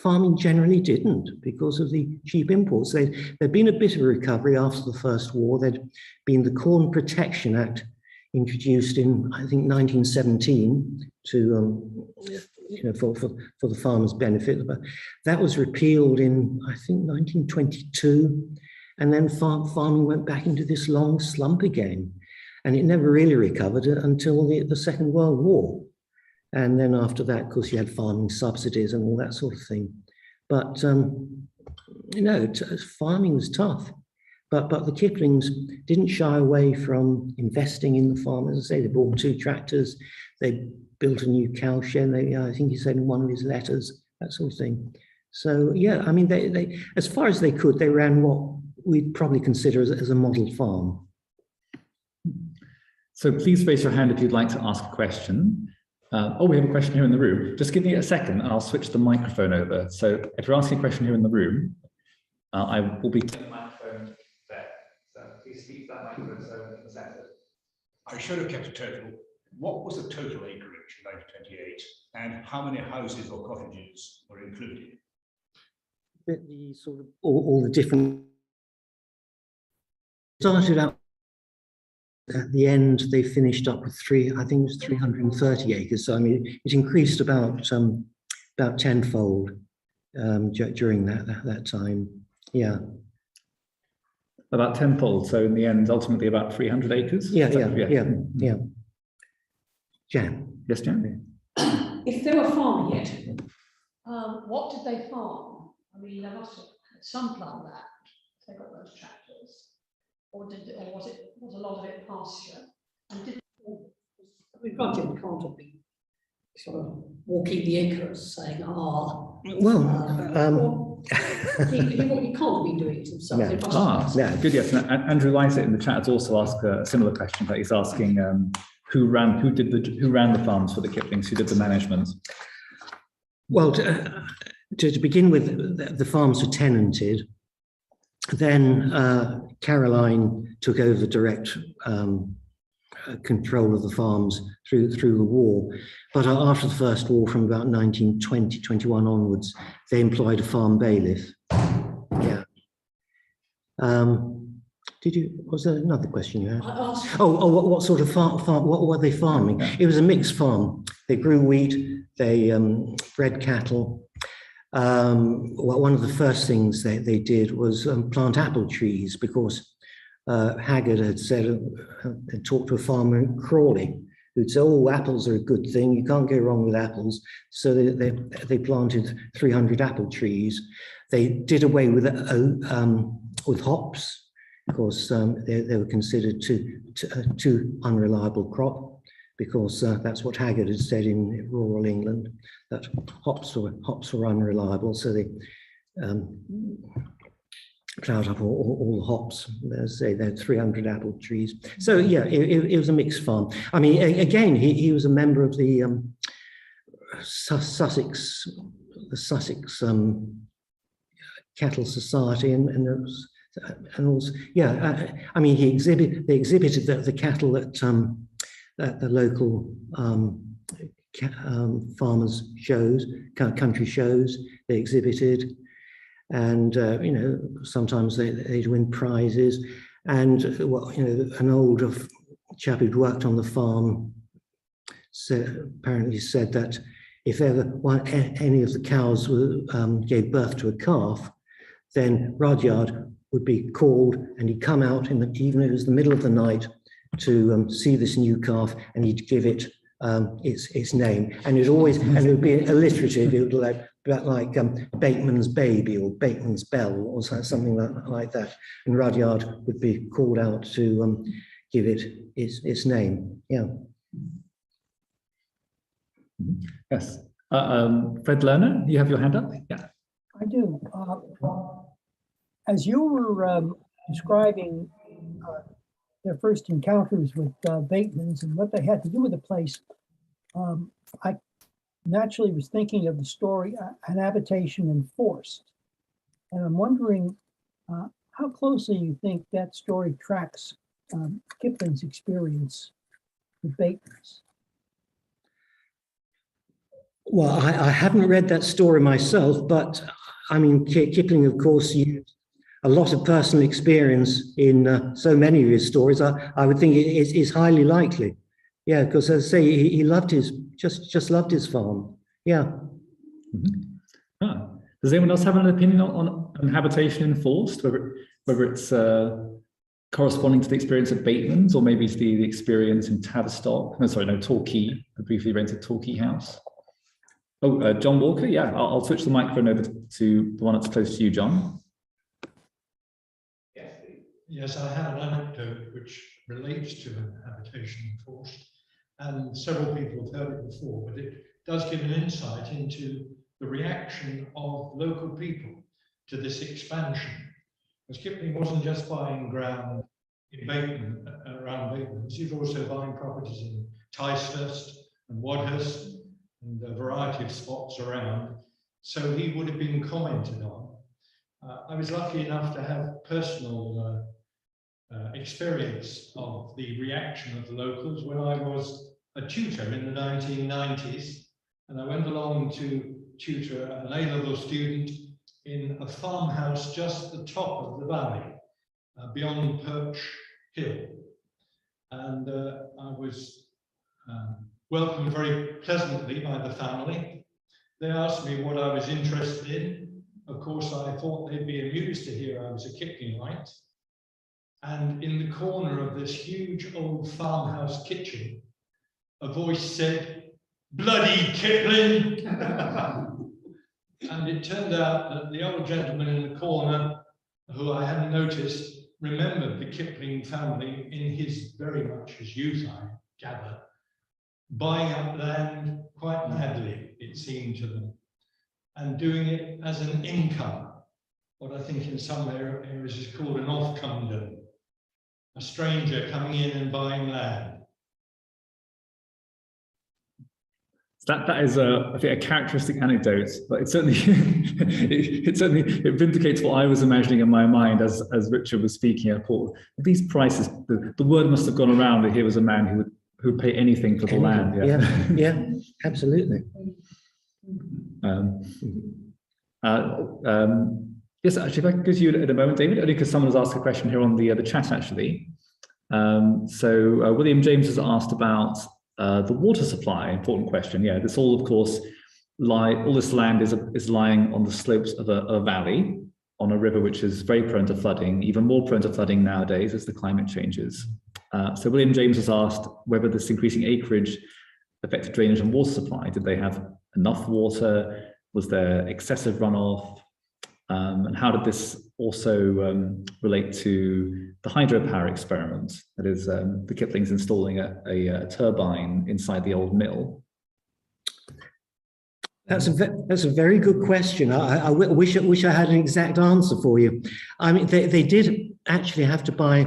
Speaker 2: farming generally didn't because of the cheap imports. There'd been a bit of a recovery after the First War. There'd been the Corn Protection Act introduced in, I think, 1917 to, for the farmers' benefit. But that was repealed in, I think, 1922. And then farming went back into this long slump again. And it never really recovered until the Second World War. And then after that, of course, you had farming subsidies and all that sort of thing. But, farming was tough. But the Kiplings didn't shy away from investing in the farm. As I say, they bought 2 tractors. They built a new cow shed. I think he said in one of his letters, that sort of thing. So, yeah, I mean, they as far as they could, they ran what we'd probably consider as a model farm.
Speaker 1: So please raise your hand if you'd like to ask a question. We have a question here in the room. Just give me a second and I'll switch the microphone over. So if you're asking a question here in the room, I will be turning the microphone there. So please speak to that microphone so in the center.
Speaker 4: I should have kept a total. What was the total acreage in 1928 and how many houses or cottages were included?
Speaker 2: The sort of all the different started out. At the end, they finished up with I think it was 330 acres. So I mean, it increased about tenfold during that time. Yeah,
Speaker 1: about tenfold. So in the end, ultimately about 300 acres.
Speaker 2: Yeah. Jan.
Speaker 1: Yes, Jan.
Speaker 5: If they were farming it, what did they farm? I mean, they must have had some plant land. They got those tractors. Or was a lot of it pasture? And granted, we can't have been sort of walking the acres saying, you can't be doing it themselves.
Speaker 1: Good. Yes, and Andrew Lysett in the chat has also asked a similar question, but he's asking who ran the farms for the Kiplings, who did the management?
Speaker 2: Well, to begin with, the farms were tenanted. Then Caroline took over direct control of the farms through the war. But after the First War, from about 1920-21 onwards, they employed a farm bailiff. Yeah. Was there another question you had? What sort of farm? What were they farming?
Speaker 1: Yeah.
Speaker 2: It was a mixed farm. They grew wheat. They bred cattle. One of the first things they did was plant apple trees because Haggard had talked to a farmer in Crawley who'd say, "Oh, apples are a good thing. You can't go wrong with apples." So they planted 300 apple trees. They did away with hops because they were considered too unreliable crop. Because that's what Haggard had said in rural England, that hops were unreliable, so they ploughed up all the hops. As I say, they had 300 apple trees. So yeah, it was a mixed farm. I mean, again, he was a member of the Sussex Cattle Society, and also, yeah. I mean, they exhibited the cattle at the local farmers shows, country shows. They exhibited, and sometimes they'd win prizes. And an older chap who'd worked on the farm apparently said that if ever any of the cows gave birth to a calf, then Rudyard would be called, and he'd come out even if it was the middle of the night, to see this new calf, and he'd give it its name, and it would be alliterative. It would like Bateman's baby or Bateman's bell or something like that, and Rudyard would be called out to give it its name. Yeah.
Speaker 1: Yes. Fred Lerner, you have your hand up? Yeah.
Speaker 6: I do. As you were describing their first encounters with Batemans and what they had to do with the place, I naturally was thinking of the story, An Habitation Enforced. And I'm wondering how closely you think that story tracks Kipling's experience with Batemans.
Speaker 2: Well, I haven't read that story myself, but I mean, Kipling, of course, used a lot of personal experience in so many of his stories. I would think it is highly likely. Yeah, because as I say, he loved just loved his farm. Yeah.
Speaker 1: Does anyone else have an opinion on habitation enforced, whether it's corresponding to the experience at Bateman's, or maybe it's the experience in Tavistock? No, sorry, no, Torquay, the briefly rented Torquay house. Oh, John Walker, yeah, I'll switch the microphone over to the one that's close to you, John.
Speaker 7: Yes, I have an anecdote which relates to an habitation enforced, and several people have heard it before, but it does give an insight into the reaction of local people to this expansion. Because Kipling wasn't just buying ground in Bateman, around Bateman, he was also buying properties in Ticehurst and Wadhurst and a variety of spots around. So he would have been commented on. I was lucky enough to have personal experience of the reaction of the locals when I was a tutor in the 1990s, and I went along to tutor an A-level student in a farmhouse just at the top of the valley, beyond Perch Hill. And I was welcomed very pleasantly by the family. They asked me what I was interested in. Of course, I thought they'd be amused to hear I was a Kiplingite. And in the corner of this huge old farmhouse kitchen, a voice said, "Bloody Kipling!" And it turned out that the old gentleman in the corner, who I hadn't noticed, remembered the Kipling family in very much his youth, I gather, buying up land quite madly, it seemed to them, and doing it as an income, what I think in some areas is called an off-come-dom, a stranger coming in and buying land.
Speaker 1: That is I think a characteristic anecdote, but it certainly it vindicates what I was imagining in my mind as Richard was speaking. I thought these prices, the word must have gone around that here was a man who would pay anything for the land.
Speaker 2: Yeah, absolutely.
Speaker 1: Yes, actually, if I could give you in a moment, David, only because someone has asked a question here on the chat actually. So William James has asked about the water supply, important question. Yeah, this all, of course, all this land is lying on the slopes of a valley on a river which is very prone to flooding, even more prone to flooding nowadays as the climate changes. So William James has asked whether this increasing acreage affected drainage and water supply. Did they have enough water? Was there excessive runoff? And how did this also relate to the hydropower experiment? That is, the Kiplings installing a turbine inside the old mill.
Speaker 2: That's a very good question. I wish I had an exact answer for you. I mean, they did actually have to buy.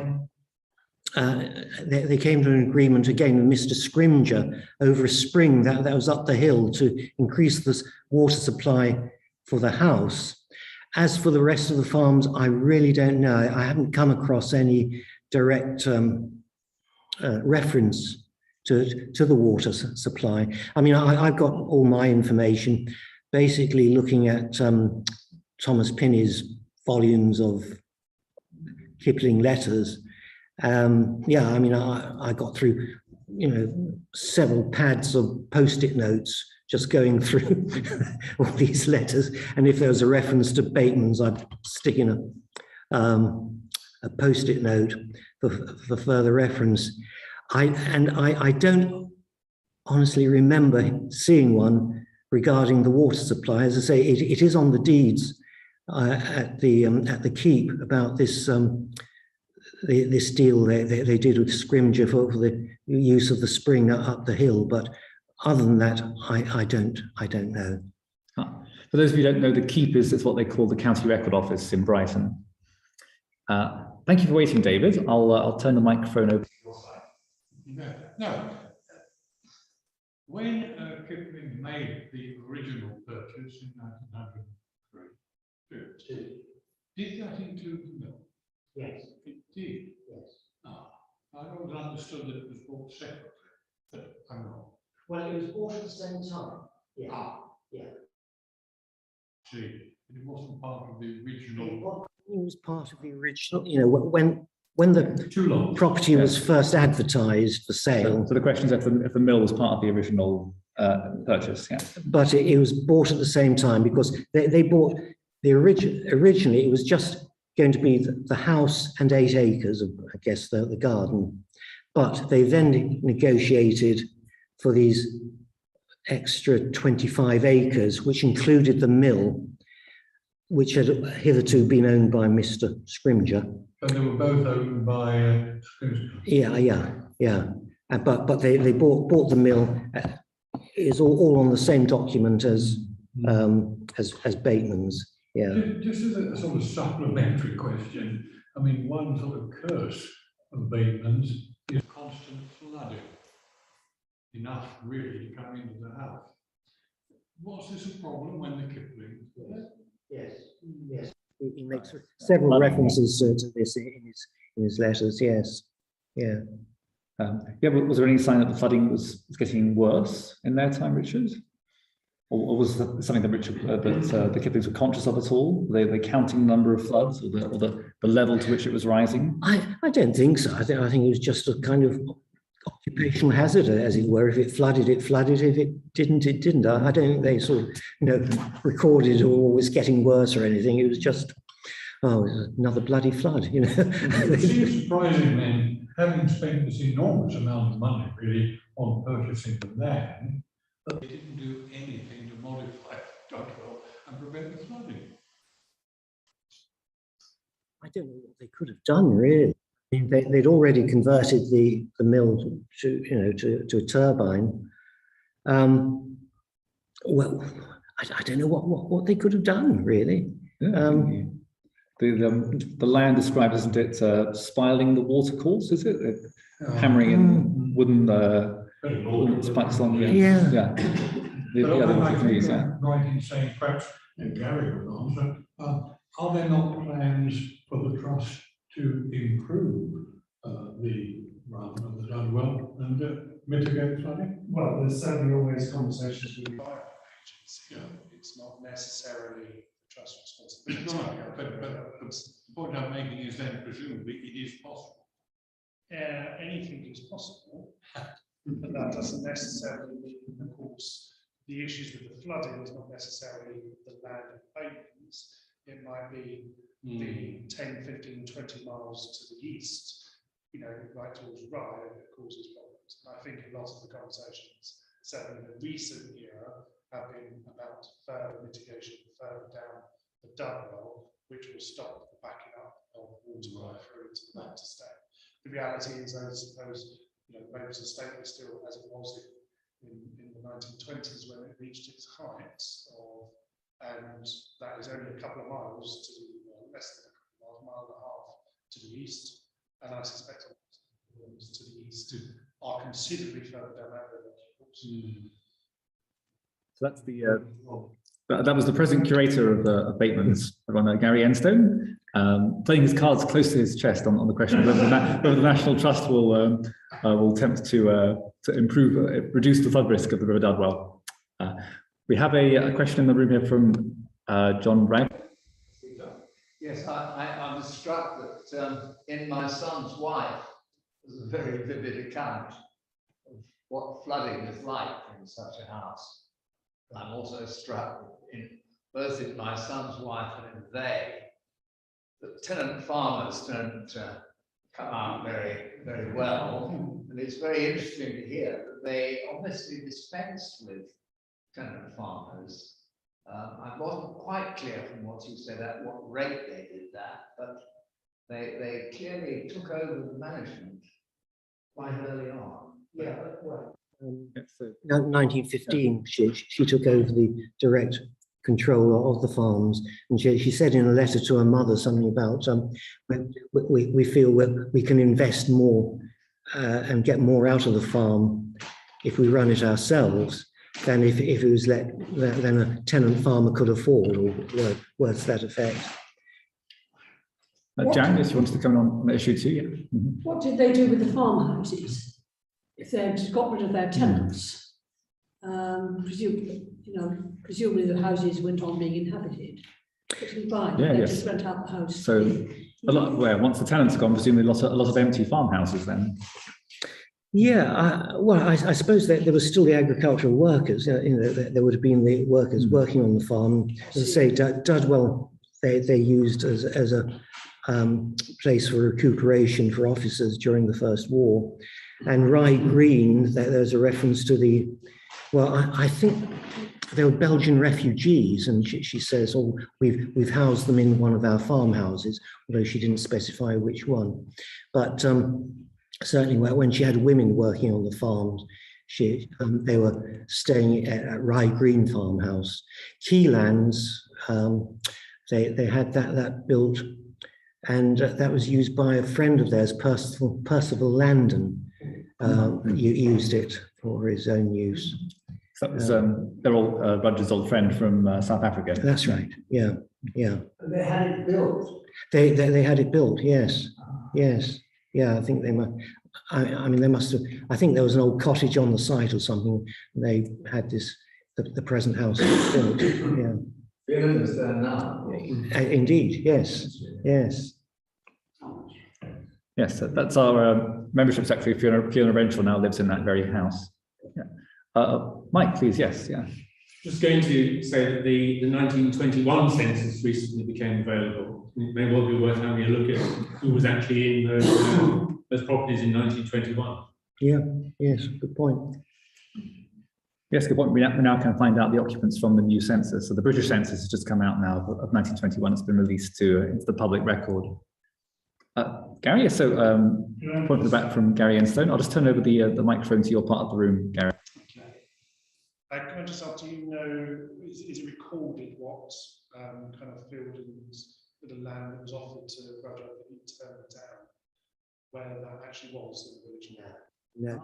Speaker 2: They came to an agreement again with Mr. Scrimger over a spring that was up the hill to increase the water supply for the house. As for the rest of the farms, I really don't know. I haven't come across any direct reference to the water supply. I mean, I've got all my information basically looking at Thomas Pinney's volumes of Kipling letters. Yeah, I mean, I got through, several pads of Post-it notes just going through all these letters. And if there was a reference to Bateman's, I'd stick in a Post-it note for further reference. I don't honestly remember seeing one regarding the water supply. As I say, it is on the deeds at the keep about this this deal they did with Scrimger for the use of the spring up the hill. But other than that, I don't know.
Speaker 1: For those of you who don't know, the keep is what they call the County Record Office in Brighton. Thank you for waiting, David. I'll turn the microphone over to your side.
Speaker 7: No. When Kipling made the original purchase in 1903, did that include the mill?
Speaker 2: Yes.
Speaker 7: It did?
Speaker 2: Yes.
Speaker 7: I always understood that it was bought separately, but I'm wrong.
Speaker 2: Well, it was bought at the same time.
Speaker 7: See, it wasn't part of the original.
Speaker 2: It was part of the original, you know, when the
Speaker 7: Too long.
Speaker 2: property was first advertised for sale,
Speaker 1: So the question is if the mill was part of the original purchase, yeah.
Speaker 2: but it was bought at the same time because they bought the originally it was just going to be the house and 8 acres of, I guess, the garden. But they then negotiated for these extra 25 acres, which included the mill, which had hitherto been owned by Mr. Scrimger.
Speaker 7: But they were both owned by
Speaker 2: Yeah. But they bought the mill. It's all on the same document as Bateman's. Yeah.
Speaker 7: Just as a sort of supplementary question, I mean, one sort of curse of Bateman's is constant flooding. Enough really to come into the house. Was this a problem when the Kipling?
Speaker 2: Yes. He makes several references to this in his letters. Yes. Yeah.
Speaker 1: Yeah, but was there any sign that the flooding was getting worse in their time, Richard? Or was that something that the Kiplings were conscious of at all? Were they counting the number of floods or the level to which it was rising?
Speaker 2: I don't think so. I think it was just a kind of occupational hazard, as it were. If it flooded, it flooded. If it didn't, it didn't. I don't think they sort of, recorded or was getting worse or anything. It was just, another bloody flood,
Speaker 7: It seems surprising then, having spent this enormous amount of money really on purchasing the land, but they didn't do anything to modify Dudwell and prevent the flooding.
Speaker 2: I don't know what they could have done, really. I mean, they'd already converted the mill to a turbine. Well, I don't know what they could have done, really.
Speaker 1: Yeah, the land described, isn't it, spiling the water course, is it? Hammering in wooden spikes on the
Speaker 7: But I think I'm right in saying, perhaps Gary will answer, are there not plans for the trust to improve the run of the Dudwell and mitigate flooding?
Speaker 8: Well, there's certainly always conversations with the environment agency. It's not necessarily the trust responsibility.
Speaker 7: No, but the point I'm making is then presumably it is possible.
Speaker 8: Anything is possible, but that doesn't necessarily mean, of course, the issues with the flooding is not necessarily the land of Bateman's. It might be the 10, 15, 20 miles to the east, right towards Rye, that causes problems. And I think a lot of the conversations, certainly in the recent era, have been about further mitigation further down the Dudwell, which will stop the backing up of water right through into the Manchester State. The reality is those Bateman's estate was still as it was in the 1920s when it reached its height and that is only a couple of miles to less than a couple of miles, mile and a half to the east, and I suspect to the east are considerably further down that river.
Speaker 1: So that's that was the present curator of Bateman's, Gary Enstone, playing his cards close to his chest on the question of whether the National Trust will attempt to reduce the flood risk of the River Dudwell. We have a question in the room here from John Bragg.
Speaker 9: Yes, I was struck that in My Son's Wife, there's a very vivid account of what flooding is like in such a house. I'm also struck both in My Son's Wife and in They, that tenant farmers don't come out very, very well. And it's very interesting to hear that they obviously dispensed with tenant farmers. I wasn't quite clear from what you said at what rate they did that, but they clearly took over the management quite early on. Yeah, well.
Speaker 2: 1915, she took over the direct control of the farms, and she said in a letter to her mother something about we feel we can invest more and get more out of the farm if we run it ourselves than if it was than a tenant farmer could afford, or words to that effect.
Speaker 1: Jan, if you wanted to come on the issue too. Yeah.
Speaker 5: What did they do with the farmhouses if they had got rid of their tenants? Presumably, you know, presumably the houses went on being inhabited. Which is fine.
Speaker 1: Yeah,
Speaker 5: They
Speaker 1: yes.
Speaker 5: just rent out the house.
Speaker 1: So a lot, where once the tenants are gone, presumably a lot of empty farmhouses then.
Speaker 2: Yeah, well, I suppose that there were still the agricultural workers. You know, there would have been the workers working on the farm. As I say, Dudwell, they used as a place for recuperation for officers during the First War. And Rye Green, there's a reference to the, well, I think they were Belgian refugees, and she says, "Oh, we've housed them in one of our farmhouses," although she didn't specify which one. But certainly, when she had women working on the farms, they were staying at Rye Green farmhouse. Keylands, they had that built, and that was used by a friend of theirs, Percival Landon. Used it for his own use.
Speaker 1: So that was Errol Rudge's old friend from South Africa.
Speaker 2: That's right. Yeah, yeah.
Speaker 10: They had it built.
Speaker 2: They had it built. Yes, yes. Yeah, I think they must. I mean, they must have. I think there was an old cottage on the site or something. They had the present house built. Yeah.
Speaker 9: Fiona's there now.
Speaker 2: Indeed. Yes. Yes.
Speaker 1: Yes, that's our membership secretary, Fiona Renshaw, now lives in that very house. Yeah. Mike, please, yes, yeah.
Speaker 11: Just going to say that the 1921 census recently became available. It may well be worth having a look at who was actually in those properties in 1921.
Speaker 2: Yeah, yes, good point.
Speaker 1: Yes, good point. We now can find out the occupants from the new census. So the British census has just come out now of 1921. It's been released into the public record. Gary, so point to the back from Gary Enstone. I'll just turn over the microphone to your part of the room, Gary.
Speaker 8: Okay. Can I just ask, do you know, is it recorded what kind of buildings with the land that was offered to Roger that he turned down, where that actually was in the village now?
Speaker 2: No.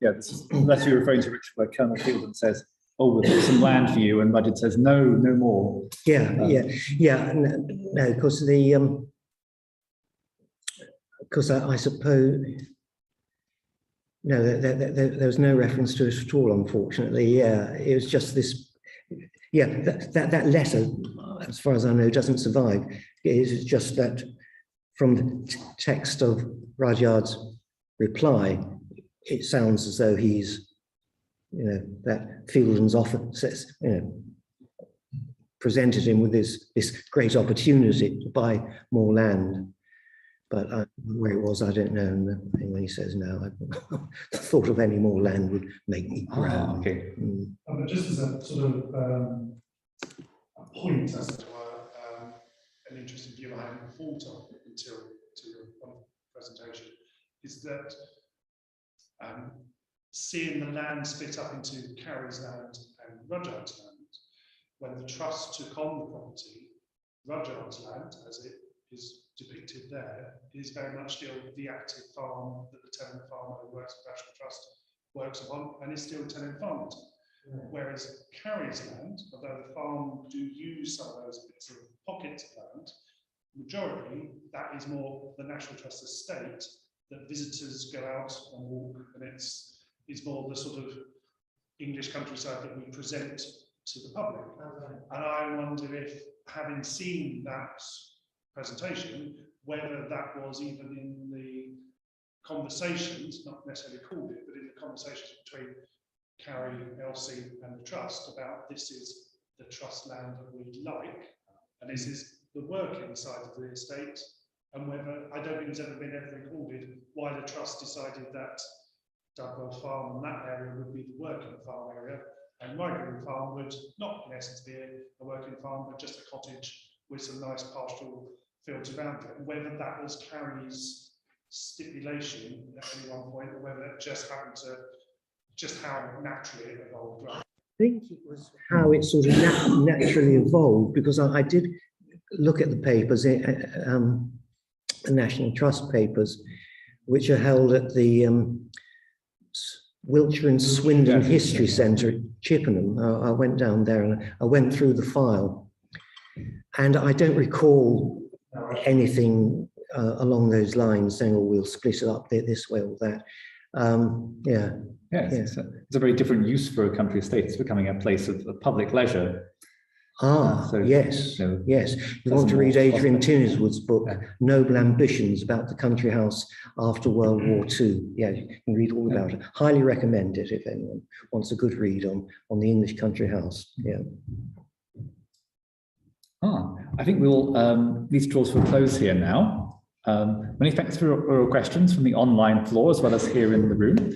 Speaker 1: Yeah, unless you're referring to Richard, where Colonel Fielding says, "Oh, we've got some land for you," and Rudyard says, "No, no more."
Speaker 2: Yeah, yeah. No, because because I suppose, no, there was no reference to it at all, unfortunately. Yeah, it was just this, yeah, that letter, as far as I know, doesn't survive. It is just that from the text of Rudyard's reply, it sounds as though he's, you know, that Fielding's offer says, you know, presented him with this great opportunity to buy more land. But where it was, I don't know. And when he says no, the thought of any more land would make me groan.
Speaker 1: Oh, okay.
Speaker 8: But just as a sort of a point as to an interesting view I hadn't thought of until your presentation, is that seeing the land split up into Carey's land and Rudyard's land, when the trust took on the property, Rudyard's land, as it is depicted there, is very much still the active farm that the tenant farmer who works for National Trust works upon, and is still tenant farmed. Yeah. Whereas Carey's land, although the farm do use some of those bits of pockets of land, majority that is more the National Trust estate that visitors go out and walk, and it's more the sort of English countryside that we present to the public. And I wonder if, having seen that presentation, whether that was even in the conversations, not necessarily called it, but in the conversations between Carey, Elsie and the Trust about this is the Trust land that we like, and this is the working side of the estate, and whether, I don't think it's ever been recorded why the Trust decided that Dudwell Farm and that area would be the working farm area, and Migraine Farm would not in essence be a working farm, but just a cottage with some nice pastoral fields around it. Whether that was Carey's stipulation at any one point, or whether it just happened to, just how naturally it evolved. Right?
Speaker 2: I think it was how it sort of naturally evolved, because I did look at the papers, the National Trust papers, which are held at the Wiltshire and Swindon History Centre at Chippenham. I went down there and I went through the file, and I don't recall anything along those lines saying, "Oh, we'll split it up this way or that." Yeah.
Speaker 1: Yes,
Speaker 2: Yeah.
Speaker 1: it's a very different use for a country estate. It's becoming a place of public leisure. So,
Speaker 2: yes,
Speaker 1: you know,
Speaker 2: yes. You want to read Adrian Tinniswood's book, Noble Ambitions, about the country house after World War II. Yeah, you can read all about it. Highly recommend it if anyone wants a good read on the English country house. Yeah.
Speaker 1: I think we'll need to draw to a close here now. Many thanks for your questions from the online floor as well as here in the room.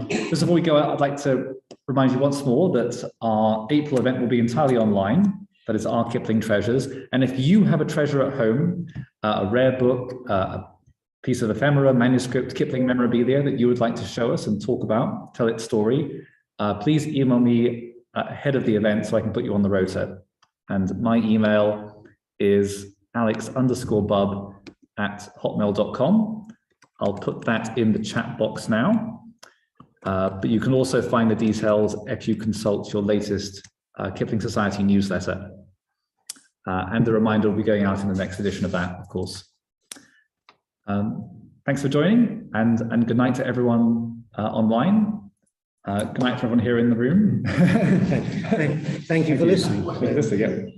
Speaker 1: Just before we go out, I'd like to remind you once more that our April event will be entirely online. That is our Kipling Treasures. And if you have a treasure at home, a rare book, a piece of ephemera, manuscript, Kipling memorabilia that you would like to show us and talk about, tell its story, please email me ahead of the event so I can put you on the rota. And my email is alex_bub@hotmail.com. I'll put that in the chat box now. But you can also find the details if you consult your latest Kipling Society newsletter. And the reminder will be going out in the next edition of that, of course. Thanks for joining, and good night to everyone online. Good night to everyone here in the room.
Speaker 2: Thank you for listening.
Speaker 1: Yeah.